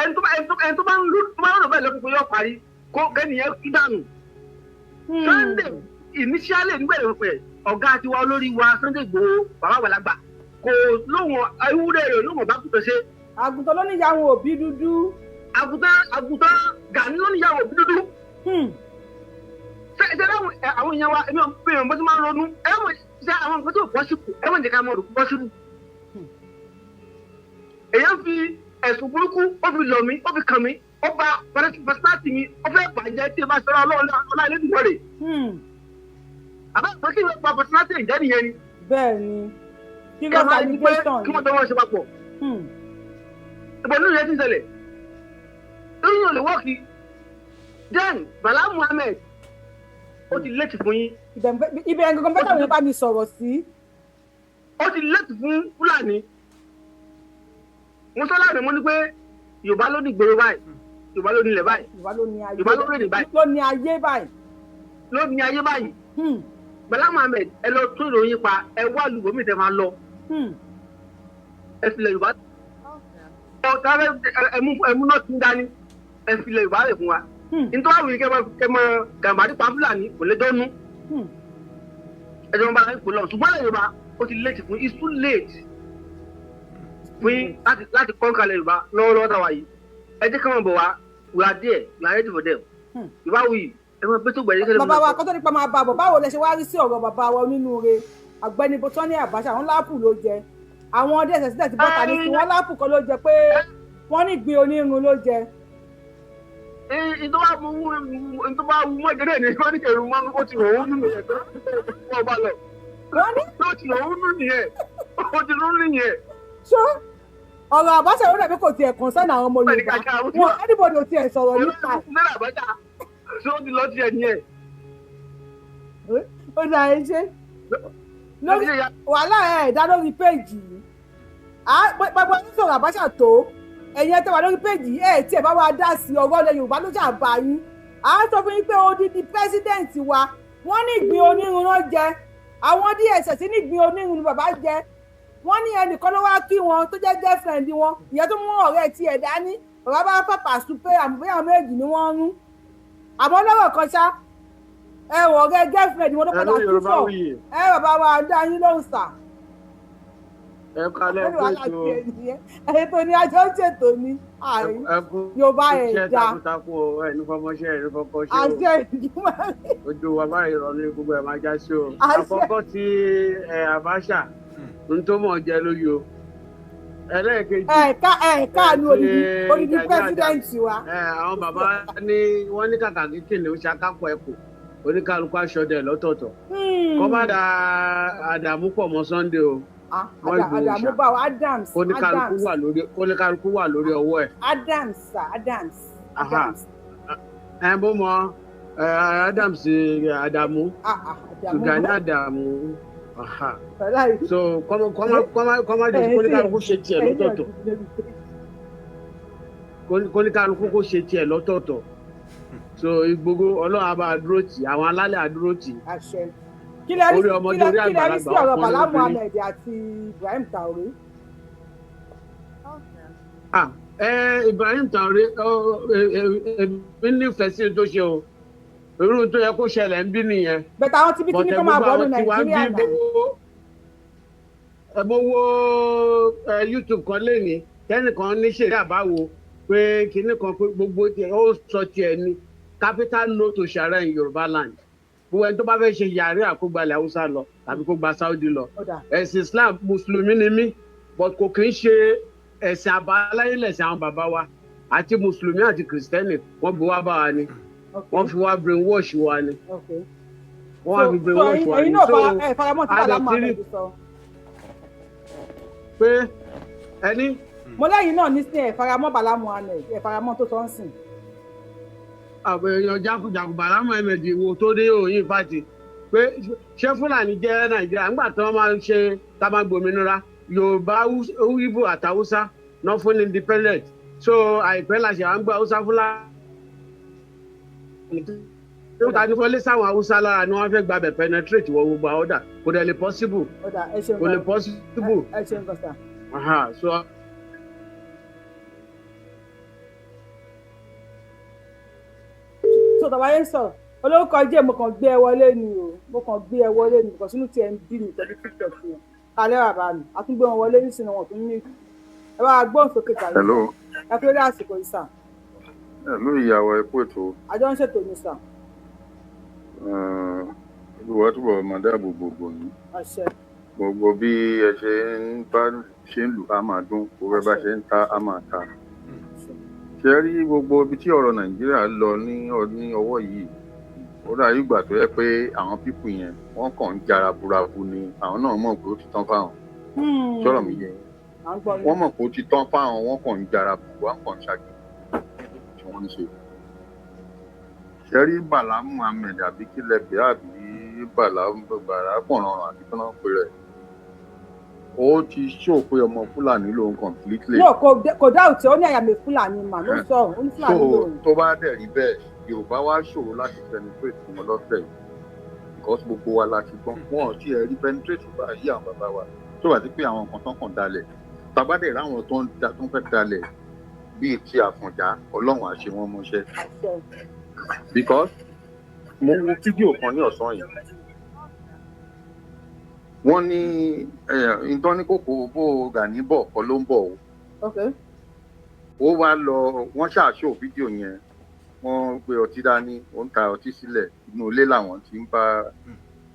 ẹni tó bá ń lò bẹ́ẹ̀ lọ́kùnkùn yóò parí kó kẹ́niyẹn kí dànù. Sunday initially nígbẹ̀rẹ̀ pẹ̀ ọ̀gá tiwa olórí wa Sunday Igboho bàbá àgbàlagbà kò lóhùn ewúrẹ́ rẹ̀ lóhùn bá kùtọ̀ ṣe. àgùntàn ló ní ìyàwó òbí dúdú. àgùntàn Gani ló ní ìyàwó òbí dúdú. ṣe dáhùn àwọn èèyàn wa èmi ò bẹ̀rẹ̀ bó ti máa ń ronú ẹ̀wọ̀n ṣe àwọn nǹkan tó pọ̀ sípò ẹ̀wọ̀n jẹ́ ká mọ̀ rò pọ̀ sípò. èèyàn fi ẹ̀sùn burúkú ó fi lọ̀ mí ó fi kàn mí ó bá pẹ̀lẹ́tì mi ó fẹ́ bàjẹ́ tí ẹ bá sọ̀rọ̀ ọlọ́ọ̀lá ilé ìdúgbò rẹ̀. àbá ìpè kí wọ́n pa pẹ̀lẹ́tì ìjẹ́ nìyẹn ni. bẹ́ẹ̀ni kí ló bá ní pẹ́sàn. kí wọ́n tó wọ́n ṣe papọ̀. ìbọn nínú yẹn ti ń ṣẹlẹ̀ lóyún olè wọ́ọ̀kì then Bala Muhammed ó ti létí fún yín. ibẹ̀ gangan bẹ́ẹ̀ tàbí bá mi sọ̀rọ̀ sí. ó ti létí fún Fúlàní mo sọ láàrin mo ní pé Yorùbá ló ní ìgboro báyìí Yorùbá ló ní ilẹ̀ báyìí Yorùbá ló ní èdè báyìí ló ní ayé báyìí. ló ní ayé báyìí. Bala Muhammed ẹ lọ tún ìròyìn pa ẹ wá lùbọ́mí tẹ máa lọ ẹ filẹ̀ Yorùbá ẹmú náà ti ń dání ẹ filẹ̀ Yorùbá rẹ̀ fún wa nítorí àwọn yìí kẹmọ gàmbàdì pa Fúlàní kò lè dọ́nu ẹ jẹ́ wọn bá láti pò lọ ṣùgbọ́n àlẹ́ Yorùbá ó ti late fún it's too late fún láti kọ́ńkàlẹ̀ Yorùbá lọ́wọ́lọ́wọ́ tàwa yìí ẹ jẹ́ káwọn bọ̀ wá we are there we are ready for them Yorùbá wuyì ẹ máa bẹ́tò gbẹ̀yẹ́ kẹ́lẹ́. bàbá wa kọ́tọ́ nípa máa bá bọ̀ báwo lẹ ṣe wá rí sí ọ̀rọ̀ bàbá wa onínúure Ọ̀gbẹ́ni Tuntun Abacha àwọn láàpù ló jẹ àwọn ọdẹ ẹ̀sẹ̀ sílẹ̀ ti bọ́ta ní sí wọn láàpù kan ló jẹ pé wọ́n ní ìgbín onírun ló jẹ. ìtọ́wá mú mọ́jẹ́rẹ́ ni wọ́n ní kẹrù mọ́ ó ti rọ̀ ó nínú ẹ̀ tó wọ́n bá lọ. ó ti rọ̀ ó nínú nìyẹn ó ti rọ̀ ó nínú nìyẹn. ṣé ọ̀rọ̀ Abacha ló dàbí kò tiẹ̀ concern àwọn ọmọ Yorùbá wọn anybody ò tiẹ̀ sọ̀rọ̀ nípa ẹ̀. ṣé ó ti lọ sí ẹni ẹ̀. ó dà ẹ ṣe wàhálà ẹ̀ dá lórí péèjì yìí gbogbo ẹni sọ̀rọ̀ Abacha tó ẹ̀yin ẹ̀tẹ̀ wà lórí péèjì yìí ẹ̀ tí ẹ̀ bá wá dá sí ọ̀rọ̀ ilẹ̀ Yorùbá ló ṣàbà yín à ń sọ fún yín pé odidi pẹ́sidẹ̀ǹtì wa wọ́n ní ìgbín onírun ló jẹ àwọn DSS ní ìgbín onírun ni bàbá jẹ wọ́n ní ẹnìkan ló wá kí wọn tó jẹ́ girlfriend wọn ìyẹn tó mú ọ̀rẹ́ tiẹ̀ dání bàbá bá pàpà súpé àmúbẹ́yà méjì ni wọ́n ń rún àmọ́ lọ́rọ̀ kan ṣá ẹ wọ̀ ọ̀rẹ́ girlfriend wọn ló padà tún sọ ẹ bàbá wa dá yín lóhùn sà. ẹ kalẹ̀ fún ètò ètò ni àjọ ń ṣètò ní àárín Yorùbá ẹ̀ dá ẹni fọmọṣẹ́ ẹni fọkọṣẹ́ àṣẹ ìjùmọ̀ ojú wa báyìí ìrọ̀lẹ́ gbogbo ẹ̀ máa já sí o àkọ́kọ́ ti Abacha n tó mọ̀ jẹ́ lórí o ẹlẹ́ẹ̀kejì ẹ̀ka ní odidi pẹ́sidẹ̀ǹtì wa. àwọn bàbá ní wọ́n ní kàkà kíkìnì ó ṣàkápọ̀ ẹ̀kọ́ oníkálukú aṣọ́dẹ̀ lọ́tọ̀ọ̀tọ̀ kọ́ má da Àdàmú pọ̀ mọ́ Sunday o Àdàmú bá wa Adams oníkálukú wà lórí ọwọ́ ẹ̀. Adams. ẹ bó mọ Adams Àdàmú Gani Àdàmú so kọ́má jẹ́ kóníkálukú ṣe tiẹ̀ lọ́tọ̀ọ̀tọ̀ kóníkálukú kó ṣe tiẹ̀ lọ́tọ̀ọ̀tọ̀ so Igboho Ọlọ́run àbá dúró tì àwọn alálẹ̀ àdúró tì orí ọmọdé orí àgbàlagbà sí ọ̀rọ̀ Bala Muhammed àti Ibrahim Traoré. Ibrahim Traoré èmi nífẹ̀ẹ́ sí tó ṣe o irú tó yẹ kó ṣẹlẹ̀ ń bí nìyẹn. bẹ̀tẹ̀ àwọn tibítí ní kó máa bọ̀ ní Nàìjíríà náà. mo wo YouTube kan lẹ́yìn kẹ́nìkan ní ṣèlú àbáwo pé kinní kan pé gbogbo tiẹ̀ ó sọ tiẹ̀ ní capital no to Sharia in Yorùbá land gbogbo ẹni tó bá fẹ́ ṣe yàrá àkógbalẹ̀ Haúsá lọ tàbí kó gba Saudi lọ ẹ̀sìn Islam Mùsùlùmí ni mí but kò kì í ṣe ẹ̀sìn àbáláyé lẹ̀sìn àwọn bàbá wa àti mùsùlùmí àti kìrìsìtẹ́nì wọ́n bí wá bá wa ni wọ́n fi wá brainwash wa ni wọ́n wá fi brainwash wa ni so àdẹ̀tìrì pé ẹni. mo lẹ́yìn náà ní sí ẹ̀ faramọ́ Bala Muhammed ẹ̀ faramọ́ tó sọ ń sìn. àwọn èèyàn jákujàku Bala Muhammed wo tó dé òyìn fàtì pé ṣé Fúlàní jẹ́ Nàìjíríà nígbà tí wọ́n máa ń ṣe tábà gbòmìnira Yorùbá Ìgbò àtàwùsá náà fún independent so àìpẹ́ làṣẹ à ń gbọ́ Haúsá Fúlàní tó ta ní fọlé sáwọn Haúsá lára ni wọ́n fẹ́ gbàbẹ̀ penetrate wọ gbogbo àwọdà kò dẹ̀ lè possible kò lè possible. So tọ́ba yẹn sọ olórúkọ jẹ́ mo kàn gbé ẹ wọlé ni o mo kàn gbé ẹ wọlé ni because inú tiẹ̀ ń bí mi pẹ̀lú tiktok yẹn kálẹ̀ bàbá mi a tún gbé wọn wọlé nísìnyí wọn tún ní ẹ bá gbóhùn sókè kàlẹ́ ẹ kúrò dé àsìkò yìí sà. Hello ìyàwó ẹ kú ètò. àjọ ń ṣètò ní sà. Olúwa túbọ̀ máa dáàbò gbogbo yìí. Gbogbo bí ẹ ṣe ń lù á máa dún gbogbo ẹ bá ṣe ń ta á máa ta. Ṣé rí gbogbo ibi tí ọ̀rọ̀ Nàìjíríà lọ ní ọwọ́ yìí ó dàbí ìgbà tó yẹ pé àwọn pípù yẹn wọ́n kàn ń jara burabu ni àwọn náà mọ̀ pé ó ti tán fáwọn. Sọ̀rọ̀ mi yẹn wọ́n mọ̀ pé ó ti tán fáwọn wọ́n kàn ń jara burabu wọ́n kàn ń ṣàgbé tí wọ́n ń ṣe. Ṣé rí Bala Muhammed àbí kílẹ̀ pé àbí Bala pọ̀nrán àbí kí wọ́n pè rẹ̀ ó ti ṣó pé ọmọ Fúlàní lòun completely. no kò dáhùn tí ó ní àyàmì Fúlàní mà ló sọ ó ní Fúlàní lòun. tó bá dẹ̀ rí bẹ́ẹ̀ Yorùbá wá ṣòro láti penetrate wọn lọ́sẹ̀ yìí because gbogbo wa la ti gbọ́n wọn ò tí ẹ rí penetrate bá yí àwọn bàbá wa tó bá ti pé àwọn nǹkan tán kàn dalẹ̀ tàbádẹ̀ ráwọn tó ń fẹ́ dalẹ̀ bíi ti Àfọ̀njá Ọlọ́run á ṣe wọ́n mọ́ṣẹ́ because mo wo fídíò kan ní ọ̀sán yìí wọ́n ní nǹkan ní kòkó bó Gani bọ̀ kọ́ ló ń bọ̀ o. ó wá lọ wọ́n ṣàṣọ fídíò yẹn wọ́n gbé ọtí dání ó ń ta ọtí sílẹ̀ inú ilé làwọn ti ń bá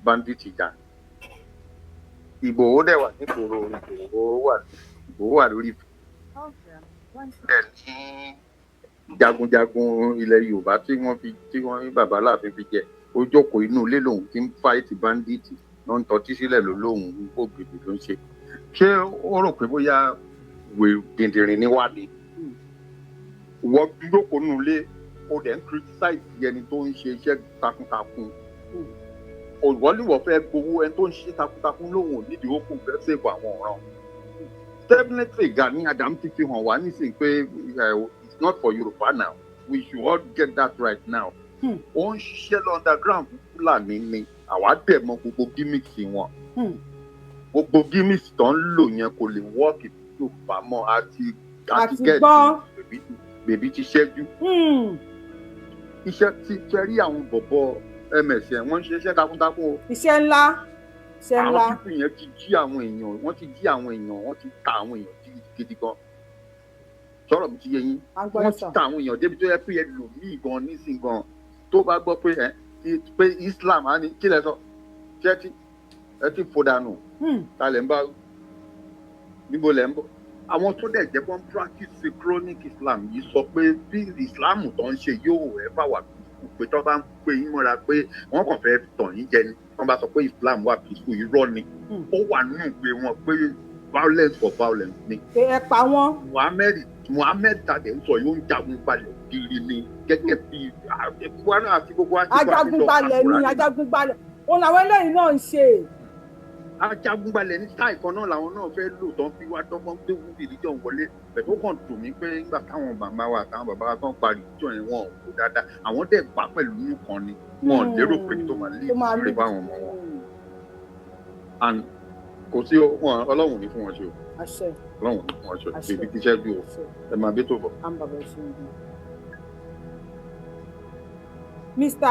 bandit jà. Ìgbòho dẹ̀ wà nígboro Ìgbòho wà lórí bẹ́ẹ̀ ní jagunjagun ilẹ̀ Yorùbá tí wọ́n bàbá Aláàfin fi jẹ ó jókòó inú ilé lòun ti ń fáìtì bandit ló ń tọ́tí sílẹ̀ lóhùn ó gbèdè ló ń ṣe. Ṣé ó rò pé bóyá dìndìnrín ní wá ni wọ́n jókòó nínú ilé ó dẹ̀ ń criticize ẹni tó ń ṣe iṣẹ́ takuntakun òwò ni wọ́n fẹ́ gbowó ẹni tó ń ṣe takuntakun lóhùn ò nídìí ó kún fẹ́ sèbù àwọn ọ̀ràn. Definitely Gani Adam ti fi hàn wá nísìnyí pé it's not for Yorùbá now we should all get that right now. Ó ń ṣiṣẹ́ lọ underground Fúlàní ni àwa dẹ̀ mọ gbogbo gimmicks wọn gbogbo gimmicks tó ń lò yẹn kò lè wọ́ọ̀kì tó bá mọ́ àti gẹ̀ẹ́sì bèbí ti ṣẹ́jú. Iṣẹ́ ti kẹrí àwọn bọ̀bọ̀ ms wọ́n ń ṣe iṣẹ́ takuntakun o. Iṣẹ́ ńlá. Àwọn pípì yẹn ti jí àwọn èèyàn wọ́n ti ta àwọn èèyàn gidi gan. Sọ̀rọ̀ mi ti yé yín wọ́n ti ta àwọn èèyàn débi tó yẹ pé ẹlòmíì gan nísìn gan tó bá gbọ́ pé Islam á ní kí lẹ sọ ṣé ẹ ti fò dànù ta lẹ ń bá níbo lẹ ń bọ̀. Àwọn tó dẹ̀ jẹ́ wọ́n practice chronic Islam yìí sọ pé bí Islam tó ń ṣe yóò ẹ̀ bá wà pé tó bá ń pè yín mọ́ra pé wọ́n kàn fẹ́ tàn yín jẹ ni wọ́n bá sọ pé Islam wà peaceful irọ́ ni ó wà nínú ìpè wọn pé violence for violence ni. ẹ pa wọn. Muhammed tàdé ń sọ yóò ń jagun balẹ̀ kiri ni gẹ́gẹ́ bí wọn àti gbogbo àti ajagunbalẹ̀ ni ajagunbalẹ̀ òun làwọn eléyìí náà ń ṣe. Ajagunbalẹ̀ ní táì kan náà làwọn náà fẹ́ lò tán fi wá dọ́gbọ́n gbé wú religion wọlé bẹ̀ tó kàn dùn mí pé nígbà táwọn màmá wa àtàwọn bàbá wa tán parí religion yẹn wọn ò kó dáadáa àwọn dẹ̀ gbà pẹ̀lú inú kan ni wọn ò lérò pé tó máa lé ìṣòro báwọn ọmọ wọn. And kò sí Ọlọ́run ní fún wọn ṣe o Ọlọ́run ní fún wọn ṣe o bèbí ti ṣẹ́ bí o ẹ máa bí tó bọ̀. Mr.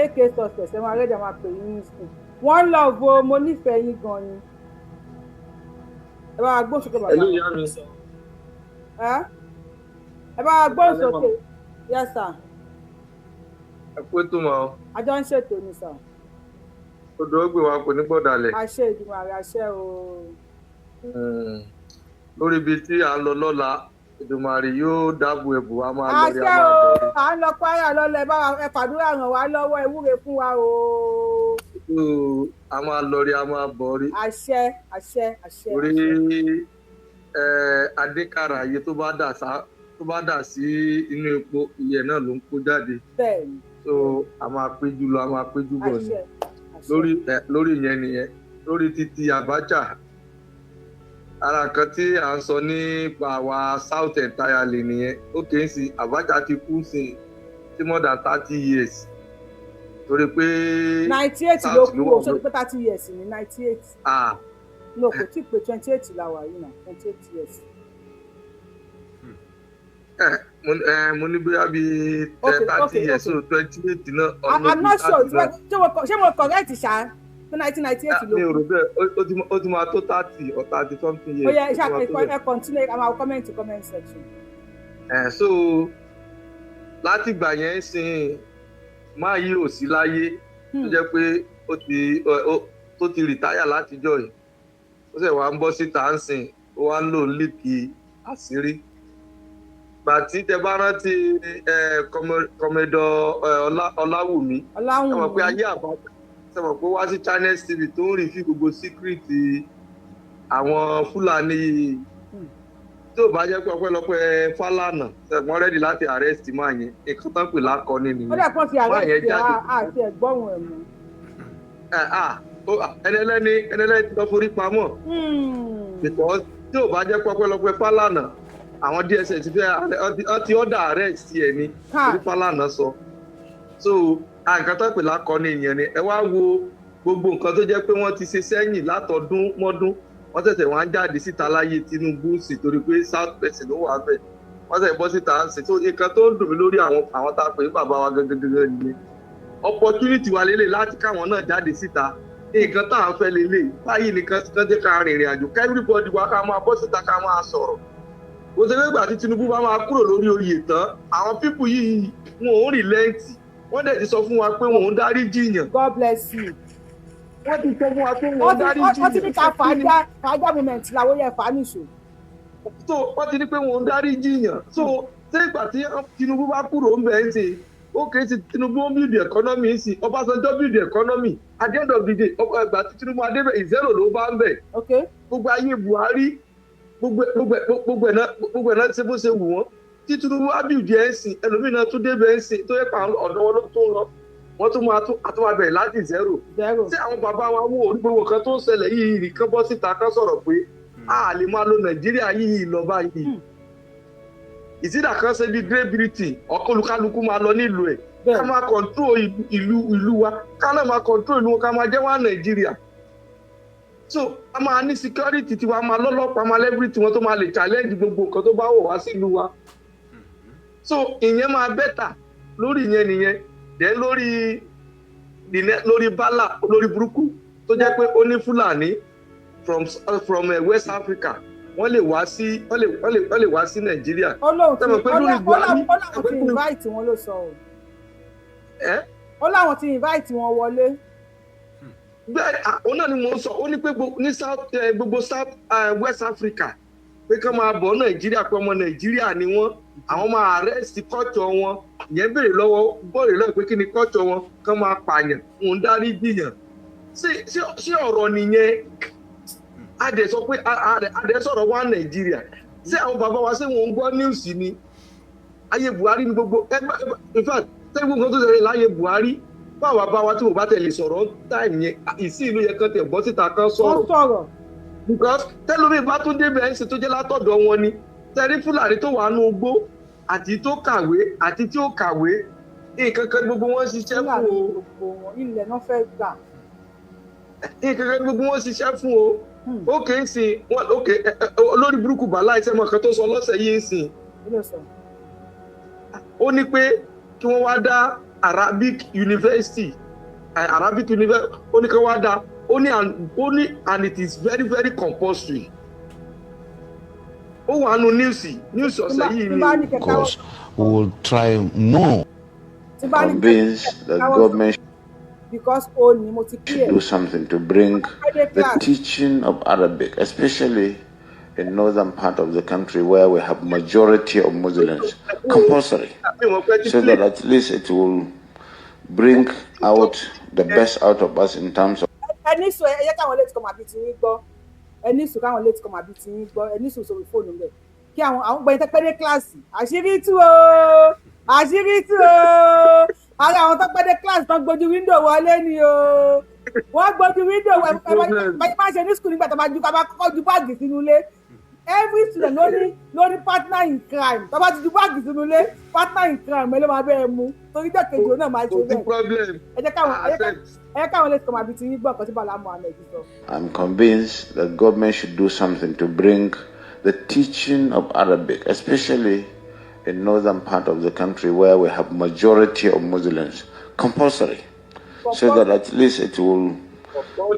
AK success ẹ máa rẹ́jà máa pè yín nísìn wọ́n lọ bo mo nífẹ̀ẹ́ yín gan ni ẹ bá gbóhùn sókè bàbá ẹ bá gbóhùn sókè yes sir. ẹ pé tó máa. àjọ ń ṣètò ní sà. odò ọgbìn wa kò ní gbọ́dọ̀ àṣẹ ìdìbò àrẹ àṣẹ o. lórí ibi tí a lọ lọ́la Ìdùmarè yóò dáàbò ẹ̀bù wa máa lọ rí àṣẹ a máa bọ̀ rí. o à ń lọ Kwara lọ́lọ́ ẹ bá wa ẹ fàdúrà ràn wá lọ́wọ́ ẹ wúre fún wa o. A máa lọ rí a máa bọ̀ rí. àṣẹ àṣẹ àṣẹ. Orí adékàrà iye tó bá dà sí inú epo iye náà ló ń kó jáde. Bẹ́ẹ̀ni. So a máa péjú lọ a máa péjú bọ̀ ni. Lórí ìyẹn nìyẹn lórí títí Abacha ara kan tí à ń sọ nípa àwa South entirely nìyẹn ó kì í sí Abacha ti kú sí more than 30 years torí pé 98 ló kú o sọ pé 30 years ní 98 no kò tí ì pé 28 la wà yìí náà 28 years. mo ní bóyá bíi 30 years so 28 náà. I'm not sure ṣé mo correct ṣá pé 1998 ló kú. mi ò rò bẹ́ẹ̀ ó ti máa tó 30 or 30 something years. ó yẹ ẹ continue ẹ máa comment section. So láti ìgbà yẹn sin máa yí ò sí láyé tó jẹ́ pé ó ti rìtáyà látijọ́ yìí ó sì wá ń bọ́ síta ń sìn ó wá ń lò ń líkì àṣírí. Bàtí tẹ bá rántí kọmẹdọ Ọláwùmí ẹ mọ̀ pé ayé Àbájá ẹ mọ̀ pé wá sí Channels TV tó ń rìn fí gbogbo síkírìtì àwọn Fúlàní yìí tó bá jẹ́ pé ọpẹ́lọpẹ́ Fálànà wọ́n rẹ́dí láti arrest máa yẹn nǹkan tán pè lákọni nìyẹn. ó dẹ̀ kàn fi arrest àti ẹ̀gbọ́n ẹ̀ mọ́. ẹnẹlẹ́ni ti lọ forí pamọ́. because tí ò bá jẹ́ pé ọpẹ́lọpẹ́ Fálànà àwọn DSS ti fẹ́ ti order arrest ẹ̀ ni torí Fálànà sọ. so nǹkan tán pè lákọni ìyẹn ni ẹ wá wo gbogbo nǹkan tó jẹ́ pé wọ́n ti ṣe sẹ́yìn látọdún mọ́dún wọ́n tẹ̀sẹ̀ wọ́n á jáde síta láyé Tinubu sí torí pé South West ló wà bẹ́ẹ̀ wọ́n tẹ̀ bọ́ síta ń sìn tó nǹkan tó ń dùn mí lórí àwọn tá a pè ní bàbá wa gangan nìyẹn opportunity wa lélẹ̀ láti káwọn náà jáde síta nǹkan tá à ń fẹ́ lélẹ̀ báyìí nìkan jẹ́ ká rìnrìn àjò everybody wa ká máa bọ́ síta ká máa sọ̀rọ̀ kò sí nígbà tí Tinubu bá máa kúrò lórí oyè tán àwọn pípù yìí wọn ò rìn lẹ́ǹtì wọ́n dẹ̀ ti sọ fún wa pé wọn ò ń dárí jiyàn. God bless you. wọ́n ti sọ fún wa pé wọn ò ń dárí jiyàn. wọ́n ti ní ká fàájà moment làwọn yẹn fà á nìṣó. so wọ́n ti ní pé wọn ò ń dárí jiyàn. so ṣé ìgbà tí Tinubu bá kúrò ń bẹ̀ ń ṣe ó kì í ṣe Tinubu ń build economy ń sìn Ọbásanjọ́ build economy at the end of the day ìgbà tí Tinubu adébẹ̀ zero ló bá ń bẹ̀. gbogbo ayé Buhari gbogbo ẹ̀ náà ṣe bó ṣe wù wọ́n tí Tinubu abiudi ẹ̀ ń sìn ẹlòmíì náà tún débẹ̀ ń sìn tó yẹ pa ọ̀dọ́ wọn ló tó ń lọ wọ́n tún máa bẹ̀rẹ̀ láti zero. tí àwọn bàbá wa wò ó gbogbo kan tó ń ṣẹlẹ̀ yìí nìkan bọ́ síta kan sọ̀rọ̀ pé a lè máa lo Nàìjíríà yìí lọ báyìí. ìsídà kan ṣe bí Great Britain ọkọlùkálukú máa lọ nílùú ẹ̀ ká máa control ìlú wa ká náà máa control ìlú wọn ká máa jẹ́ wá Nàìjíríà. so a máa ní security tiwa máa lọ́lọ́pàá máa lẹ́bírìtì wọn tó máa lè challenge gbogbo nǹkan tó bá wọ̀ wá sílùú wa. so ìyẹn máa bẹ́tà lórí ìyẹn nìyẹn dẹ̀ lórí bálà lórí burúkú tó jẹ́ pé ó ní Fúlàní from West Africa wọ́n lè wá sí Nàìjíríà. Ọlọ́run ti invite wọn ló sọ o. ó láwọn ti invite wọn wọlé. bẹ́ẹ̀ òun náà ni mo sọ ó ní pé gbogbo South West Africa pé kí wọ́n máa bọ̀ Nàìjíríà pé ọmọ Nàìjíríà ni wọ́n àwọn máa arrest culture wọn ìyẹn béèrè lọ́wọ́ pé kí ni culture wọn kán máa pààyàn òun dárí jiyàn sí ọ̀rọ̀ nìyẹn adẹ sọ pé adẹ sọ̀rọ̀ wá Nàìjíríà sí àwọn bàbá wa ṣé wọn ń gbọ́ news ni ayé Buhari ní gbogbo in fact tẹ́lifù kan tó ṣẹlẹ̀ láyé Buhari báwa bá wa tí mo bá tẹ̀lé sọ̀rọ̀ táìmù yẹn ìsí ìlú yẹn kan tẹ̀ bọ́ síta kan sọ̀rọ̀ because tẹ́lómi bá tún débẹ̀ ẹ̀ ń ṣe tó jẹ́ látọ̀dọ̀ wọn ni tẹ́rí Fúlàní tó wà nù ugbó àti tó kàwé àti tí ó kàwé nǹkan kan gbogbo wọn ṣiṣẹ́ fún o. ilẹ̀ náà fẹ́ gbà. nǹkan kan gbogbo wọn ṣiṣẹ́ fún o. ó kè é sìn olórí burúkú bàálà ìṣẹ́mọ̀ kan tó sọ lọ́sẹ̀ yìí ń sìn. ó ní pé kí wọ́n wá dá Arabic University ó ní kí wọ́n wá dá ó ní and it is very very compulsory. ó wà nù news ọ̀sẹ̀ yìí ni. Because we will try more. Convince the government to do something to bring the teaching of Arabic, especially in northern part of the country where we have majority of Muslims compulsory, so that at least it will bring out the best out of us in terms of. Ẹni sùn ẹ yẹ káwọn létí kọ́ máa bí ti yín gbọ́ ẹni sùn káwọn létí kọ́ máa bí ti yín gbọ́ ẹni sùn sórí fóònù rẹ̀ kí àwọn gbẹ̀yìn tẹ́pẹ́ dé kíláàsì àṣírí tú o ara àwọn tẹ́pẹ́ dé kíláàsì tán gbójú wíńdò wọlé ni o wọ́n gbójú wíńdò ẹ máa ṣe ní skul nígbà tó máa ju kọ́kọ́ ju báàgì sínú ilé every student lórí partner in crime tó bá ti ju báàgì sínú ilé partner in crime ẹ ló máa bẹ́ẹ̀ mú torí jẹ́ kejì náà máa ṣe bẹ́ẹ̀ ẹ jẹ́ káwọn létí kọ́ máa bí ti yín gbọ́ ọ̀kan tí Bala Muhammed sọ. I'm convinced that government should do something to bring the teaching of Arabic, especially in northern part of the country where we have majority of Muslims, compulsory, so that at least it will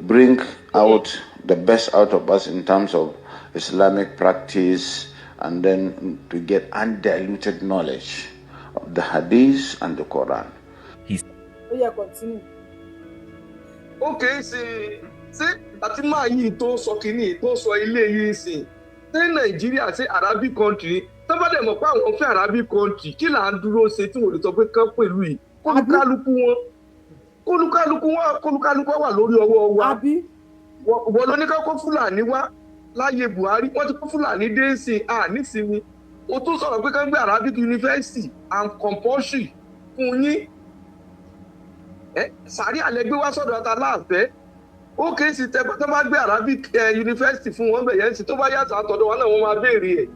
bring out the best out of us in terms of Islamic practice, and then to get undiluted knowledge of the Hadith and the Quran. Continue. Okay, ṣé àti máa yí tó sọ kínní tó sọ ilé yìí sìn ṣé Nàìjíríà ṣe Arabic country tọ́bọ̀dẹ̀ mọ̀ pé àwọn fẹ́ Arabic country kí là ń dúró ṣe tí wọ́n lè sọ pé kán pẹ̀lú yìí kólúkálukú wà lórí ọwọ́ wa wọ́n ló ní ká kó Fúlàní wá láyé Buhari wọ́n ti kó Fúlàní dé sí nísìnyí o tún sọ̀rọ̀ pé kán gbé Arabic University and compulsory fún yín sàrí àlẹ́gbé wá sọ̀dọ̀ ọ̀tá láàfẹ́ ó kèé sí tẹ́gbọ́n tó bá gbé Arabic University fún wọn bẹ̀yẹn sí tó bá yàtọ̀ àtọ̀dọ̀ wọn náà wọ́n máa béèrè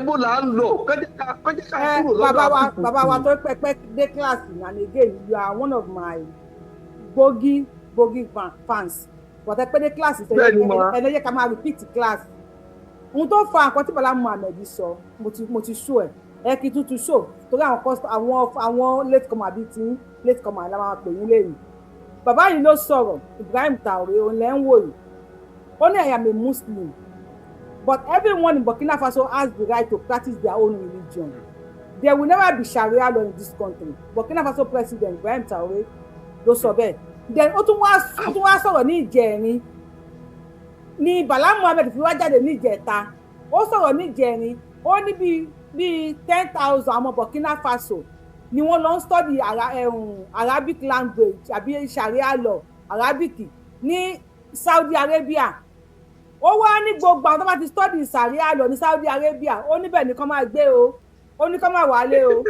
bó là ń lọ kọjá ká kúrò lọ́dọ̀ bàbá wa tó pẹ́pẹ́ dé kíláàsì and again you are one of my gbòógì fans but ẹ pẹ́ dé kíláàsì ẹni yẹ ká máa repeat class ohun tó fa nǹkan tí Bala Muhammed sọ mo ti show ẹ kí tuntun show torí àwọn late comer bíi ti late comer la máa pè yín lẹ́yìn bàbá yìí ló sọ̀rọ̀ Ibrahim Traore òun lẹ́ ń wò yìí ó ní I am a Muslim but everyone in Burkina Faso has the right to practice their own religion. There will never be Sharia law in this country. Burkina Faso President Ibrahim Traore ló sọ bẹ́ẹ̀. Then ó tún wá sọ̀rọ̀ ní ìjẹrin ní Bala Muhammed fi wá jáde ní ìjẹta. Ó sọ̀rọ̀ ní ìjẹrin ó ní bíi 10,000 ọmọ Burkina Faso ni wọ́n lọ ń study Arabic language àbí Sharia law Arabic ní Saudi Arabia. Ó wá ní gbogbo àwọn tó bá ti study Sharia law ní Saudi Arabia ó níbẹ̀ nìkan máa gbé o ó ní kán máa wálé o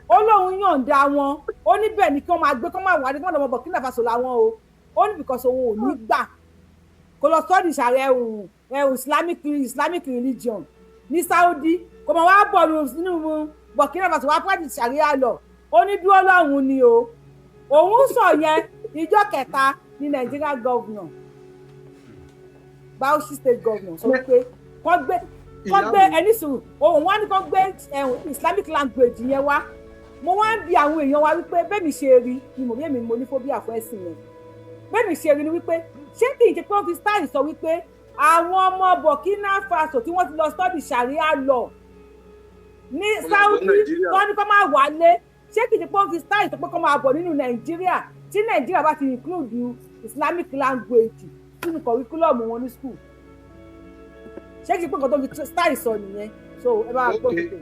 ó lóun yọ̀ǹda wọn ó níbẹ̀ nìkan máa gbé kán máa wálé kán máa lọ mọ Burkina Faso làwọn ó ní because òun ò ní gbà kó lọ study Sharia Islamic religion ní Saudi kò mọ̀ wá bọ̀ nínú Burkina Faso wá practice Sharia law ó ní dúró lọ́hùn ni o òun sọ yẹn ìjọ kẹta ní Nigeria governor Bauchi state governor sọ pé kọ́ gbé ẹni sùn òun wá ní kọ́ gbé Islamic language yẹn wá mo wá ń bi àwọn èèyàn wa wípé bẹ́ẹ̀mi ṣe rí ni mo bí mo ní phobia fún ẹ̀sìn yẹn bẹ́ẹ̀mi ṣe rí ni wípé ṣé kì í ṣe pé wọ́n fi style sọ wípé àwọn ọmọ Burkina Faso tí wọ́n ti lọ study Sharia law ní Saudi wọ́n ní kó máa wálé ṣé kì í ṣe pé wọ́n fi style sọ pé kó máa bọ̀ nínú Nàìjíríà tí Nàìjíríà bá ti include Islamic language nínú curriculum wọn ní school ṣé kí n pé nǹkan tó fi style sọ nìyẹn so ẹ bá gbọ́ gbogbo.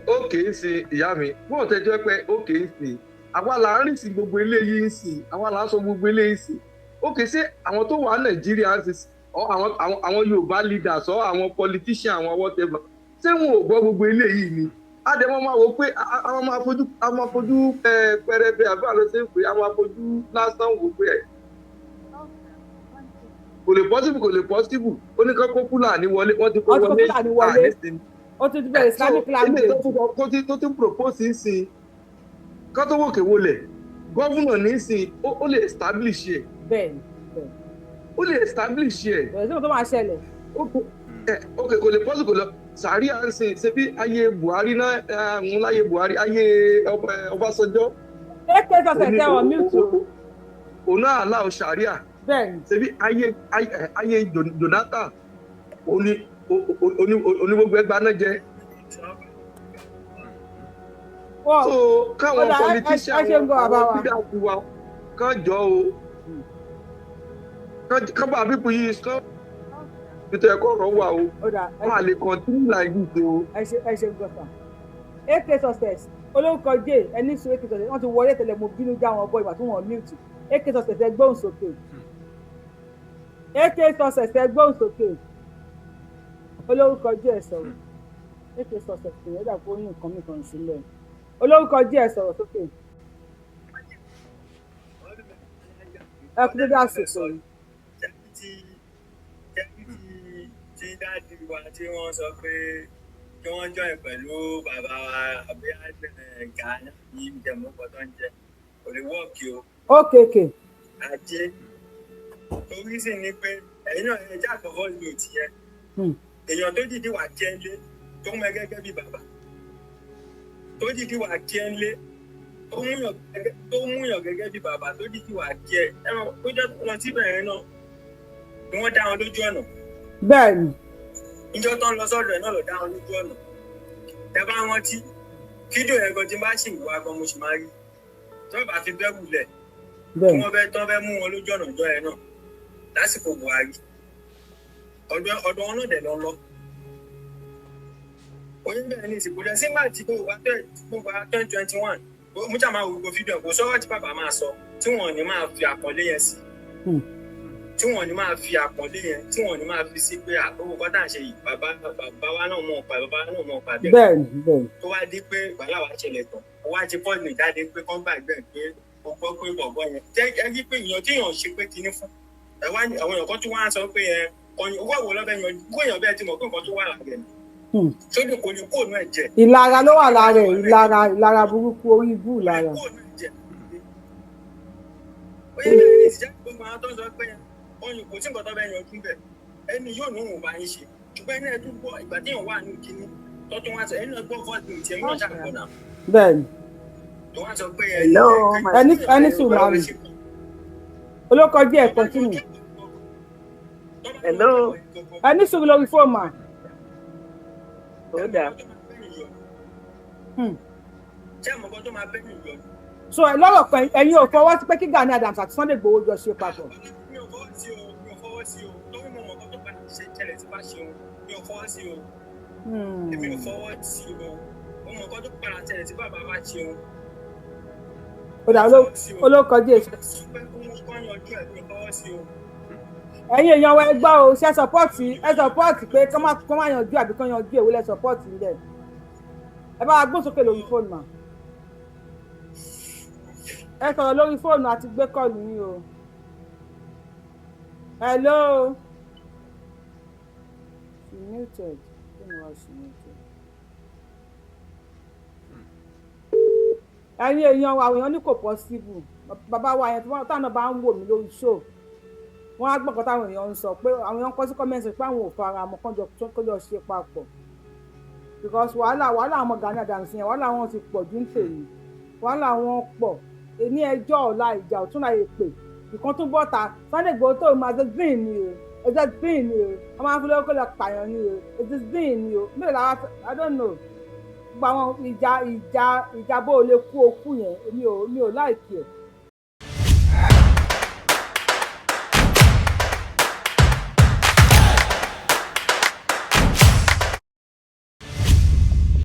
ó kèé ṣe ìyá mi bóun tẹjọ pé ó kèé ṣe àwa là ń rìn sí gbogbo eléyìí ń sìn àwa là ń sọ gbogbo eléyìí sìn ó kèé ṣe àwọn tó wà Nàìjíríà ń sìn àwọn Yorùbá leaders ọ àwọn politicians àwọn whatever ṣé wọn ò gbọ́ gbogbo eléyìí ni àdèmọ́ máa wò pé àwọn máa fojú pẹrẹbẹ àbí àlọ́ ṣe ń pè àwọn afojú lásán wò pé kò lè possible ó ní kán kó Fúlàní wọlé wọ́n ti kó wọlé àníṣin ó ti bẹ̀rẹ̀ Islamic language tó ti propose ń sin kán tó wòkè wọlé gọ́vùnà ní sin ó lè establish ẹ̀ bẹ́ẹ̀ni ó lè establish ẹ̀ bẹ́ẹ̀ tí mo tó máa ṣẹlẹ̀ ok kò lè possible lọ Sharia ń sin ṣe bí ayé Buhari náà ń láyé Buhari ayé Ọbásanjọ́ èké tọ̀sẹ̀ tẹ̀wọ̀n mute òun náà allow Sharia bẹ́ẹ̀ni ṣebí ayé Jonathan onígbogbo ẹgbàá náà jẹ so káwọn politician wọn àwọn leaders wa kàn jọ o kábà pípọ̀ yìí sọ ètò ẹ̀kọ́ ọ̀rọ̀ wà o wọ́n á lè continue like this o. ẹ ṣe gbọ́sà AK success olórúkọ J ẹni sọ AK success wọ́n ti wọlé tẹ́lẹ̀ mo bínú já wọn bọ́ ìgbà tí wọ́n mute AK success ẹ gbóhùn sókè AK success ẹ gbóhùn sókè olórúkọ J ẹ sọ̀rọ̀ AK success kò yẹ dà kó yín nǹkan mìkan sílẹ̀ olórúkọ J ẹ sọ̀rọ̀ sókè ẹ kú dédé àsìkò yìí. tí dáàdi wa tí wọ́n sọ pé kí wọ́n join pẹ̀lú bàbá wa àbí Gani ní ìjẹ̀mọ́pọ̀ tó ń jẹ kò lè wọ́ọ̀kì o. ókèké. ajé orí sì ni pé ẹ̀yin náà ẹja àkọ́kọ́ lò tiẹ̀ èèyàn tó dìde wà jẹ́ ńlé tó mọ gẹ́gẹ́ bí bàbá tó dìde wà jẹ́ ńlé tó múyàn gẹ́gẹ́ bí bàbá tó dìde wà jẹ́ ẹ̀rọ tó jẹ́ lọ síbẹ̀ yẹn náà ni wọ́n dá wọn lójú ọ̀nà. bẹ́ẹ̀ni. ìjọ tó ń lọ sọ́dọ̀ ẹ̀ náà lọ dá wọn lójú ọ̀nà. ẹ bá wọn tí fídíò yẹn gan tí bá ṣì wá gan mo sì máa rí tí wọ́n bá fi bẹ́ẹ̀ wulẹ̀ tí wọ́n fẹ́ mú wọn lójú ọ̀nà ìjọ yẹn náà lásìkò Buhari ọ̀dọ̀ wọn náà dẹ̀ lọ. oyún bẹ́ẹ̀ ní ìsìnkú lẹ sígbà tí gbogbo wa 2021 mo jà máa wo gbogbo fídíò kò sọ́wọ́ tí bàbá máa sọ tí wọ́n ní máa fi àpọ́nlé yẹn sí tí wọ́n ní máa fi àpọ́nlé yẹn tí wọ́n ní máa fi sí pé àkókò kọ́tà ń ṣe yìí bàbá wa náà mọ̀ ọ̀pá bàbá náà mọ̀ ọ̀pá bẹ́ẹ̀ tó wá dé pé wàhálà wa ṣẹlẹ̀ tán ó wá ti pọ́ọ̀lù jáde pé kọ́ gbàgbẹ́ pé ó gbọ́ pé bọ̀bọ̀ yẹn jẹ́ rí pé èèyàn tí èèyàn ṣe pé kinní fún àwọn èèyàn kan tó wá sọ pé owó àwò lọ́bẹ̀ yan kó èèyàn bẹ́ẹ̀ ti mọ̀ pé nǹkan tó wà lára ẹ̀ sódò kò ní kóònù ẹ̀jẹ̀. ìlara ló wà lára ẹ̀ ìlara burúkú orí ibú ìlara. ó yẹ bẹ́ẹ̀ ní ìṣẹ́ gbogbo àwọn tó ń sọ pé ọyìn kò sí nǹkan tó bẹ́ẹ̀ yanjú bẹ̀ ẹni yóò ní òun bá yín ṣe ṣùgbọ́n ẹni ẹdún gbọ́ ìgbà tí èèyàn wà ní ìkíní tọ́tún wá sọ ẹni náà gbọ́ fọ́ọ̀tì ní tiẹ̀ náà ṣàkóso náà. bẹ́ẹ̀ni. tó wá sọ pé ẹni sùn láàmì olókọ díẹ̀ continue. ẹni sùn lórí fóònù à. so lọ́rọ̀ kan ẹ̀yin ò fọwọ́ sí pé kí Gani Adams àti Sunday Igboho jọ ṣe papọ̀. mi ò fọwọ́ sí o lórí mo mọ̀ tó padà ṣe tẹ̀lẹ̀ tí bá ṣe o mi ò fọwọ́ sí o èmi ò fọwọ́ sí o mo mọ̀ tó padà tẹ̀lẹ̀ tí bàbá bá ṣe o. ó dà olókọ díẹ̀ sí. ẹ̀yin èèyàn wa ẹ gbọ́ o ṣe sọpọ́ọ̀tì pé kọ́ máa yanjú àbí kọ́ yanjú èwo lẹ sọpọ́ọ̀tì ń bẹ̀ ẹ bá wa gbó sókè lórí fóònù mà ẹ sọ̀rọ̀ lórí fóònù àti gbé kọ́ọ̀lù yín o hello she muted ẹ̀yin èèyàn wa àwọn èèyàn ní kò possible bàbá wa yẹn táwọn bá ń wò mí lórí show wọ́n á gbọ́kọ̀ táwọn èèyàn ń sọ pé àwọn èèyàn kọ́ sí kọ́mẹ́ǹtì pé àwọn ò fara mọ́ kọ́jọ ṣe papọ̀ because wàhálà àwọn Gani Adams yẹn wàhálà wọn ti pọ̀ jù ń tèmi wàhálà wọn pọ̀ ní ẹjọ́ ọ̀la ìjà ọ̀túnla èpè ìkan tún bọ́ta Sunday Igboho tó máa ṣe green ni o ẹjọ́ green ni o wọ́n máa ń fi lọ́wọ́ kó lọ pààyàn ni o ẹjọ́ green ni o mélòó làwọn I don't know gbogbo àwọn ìjà bó o lè kú okú yẹn mi ò láìkí ẹ̀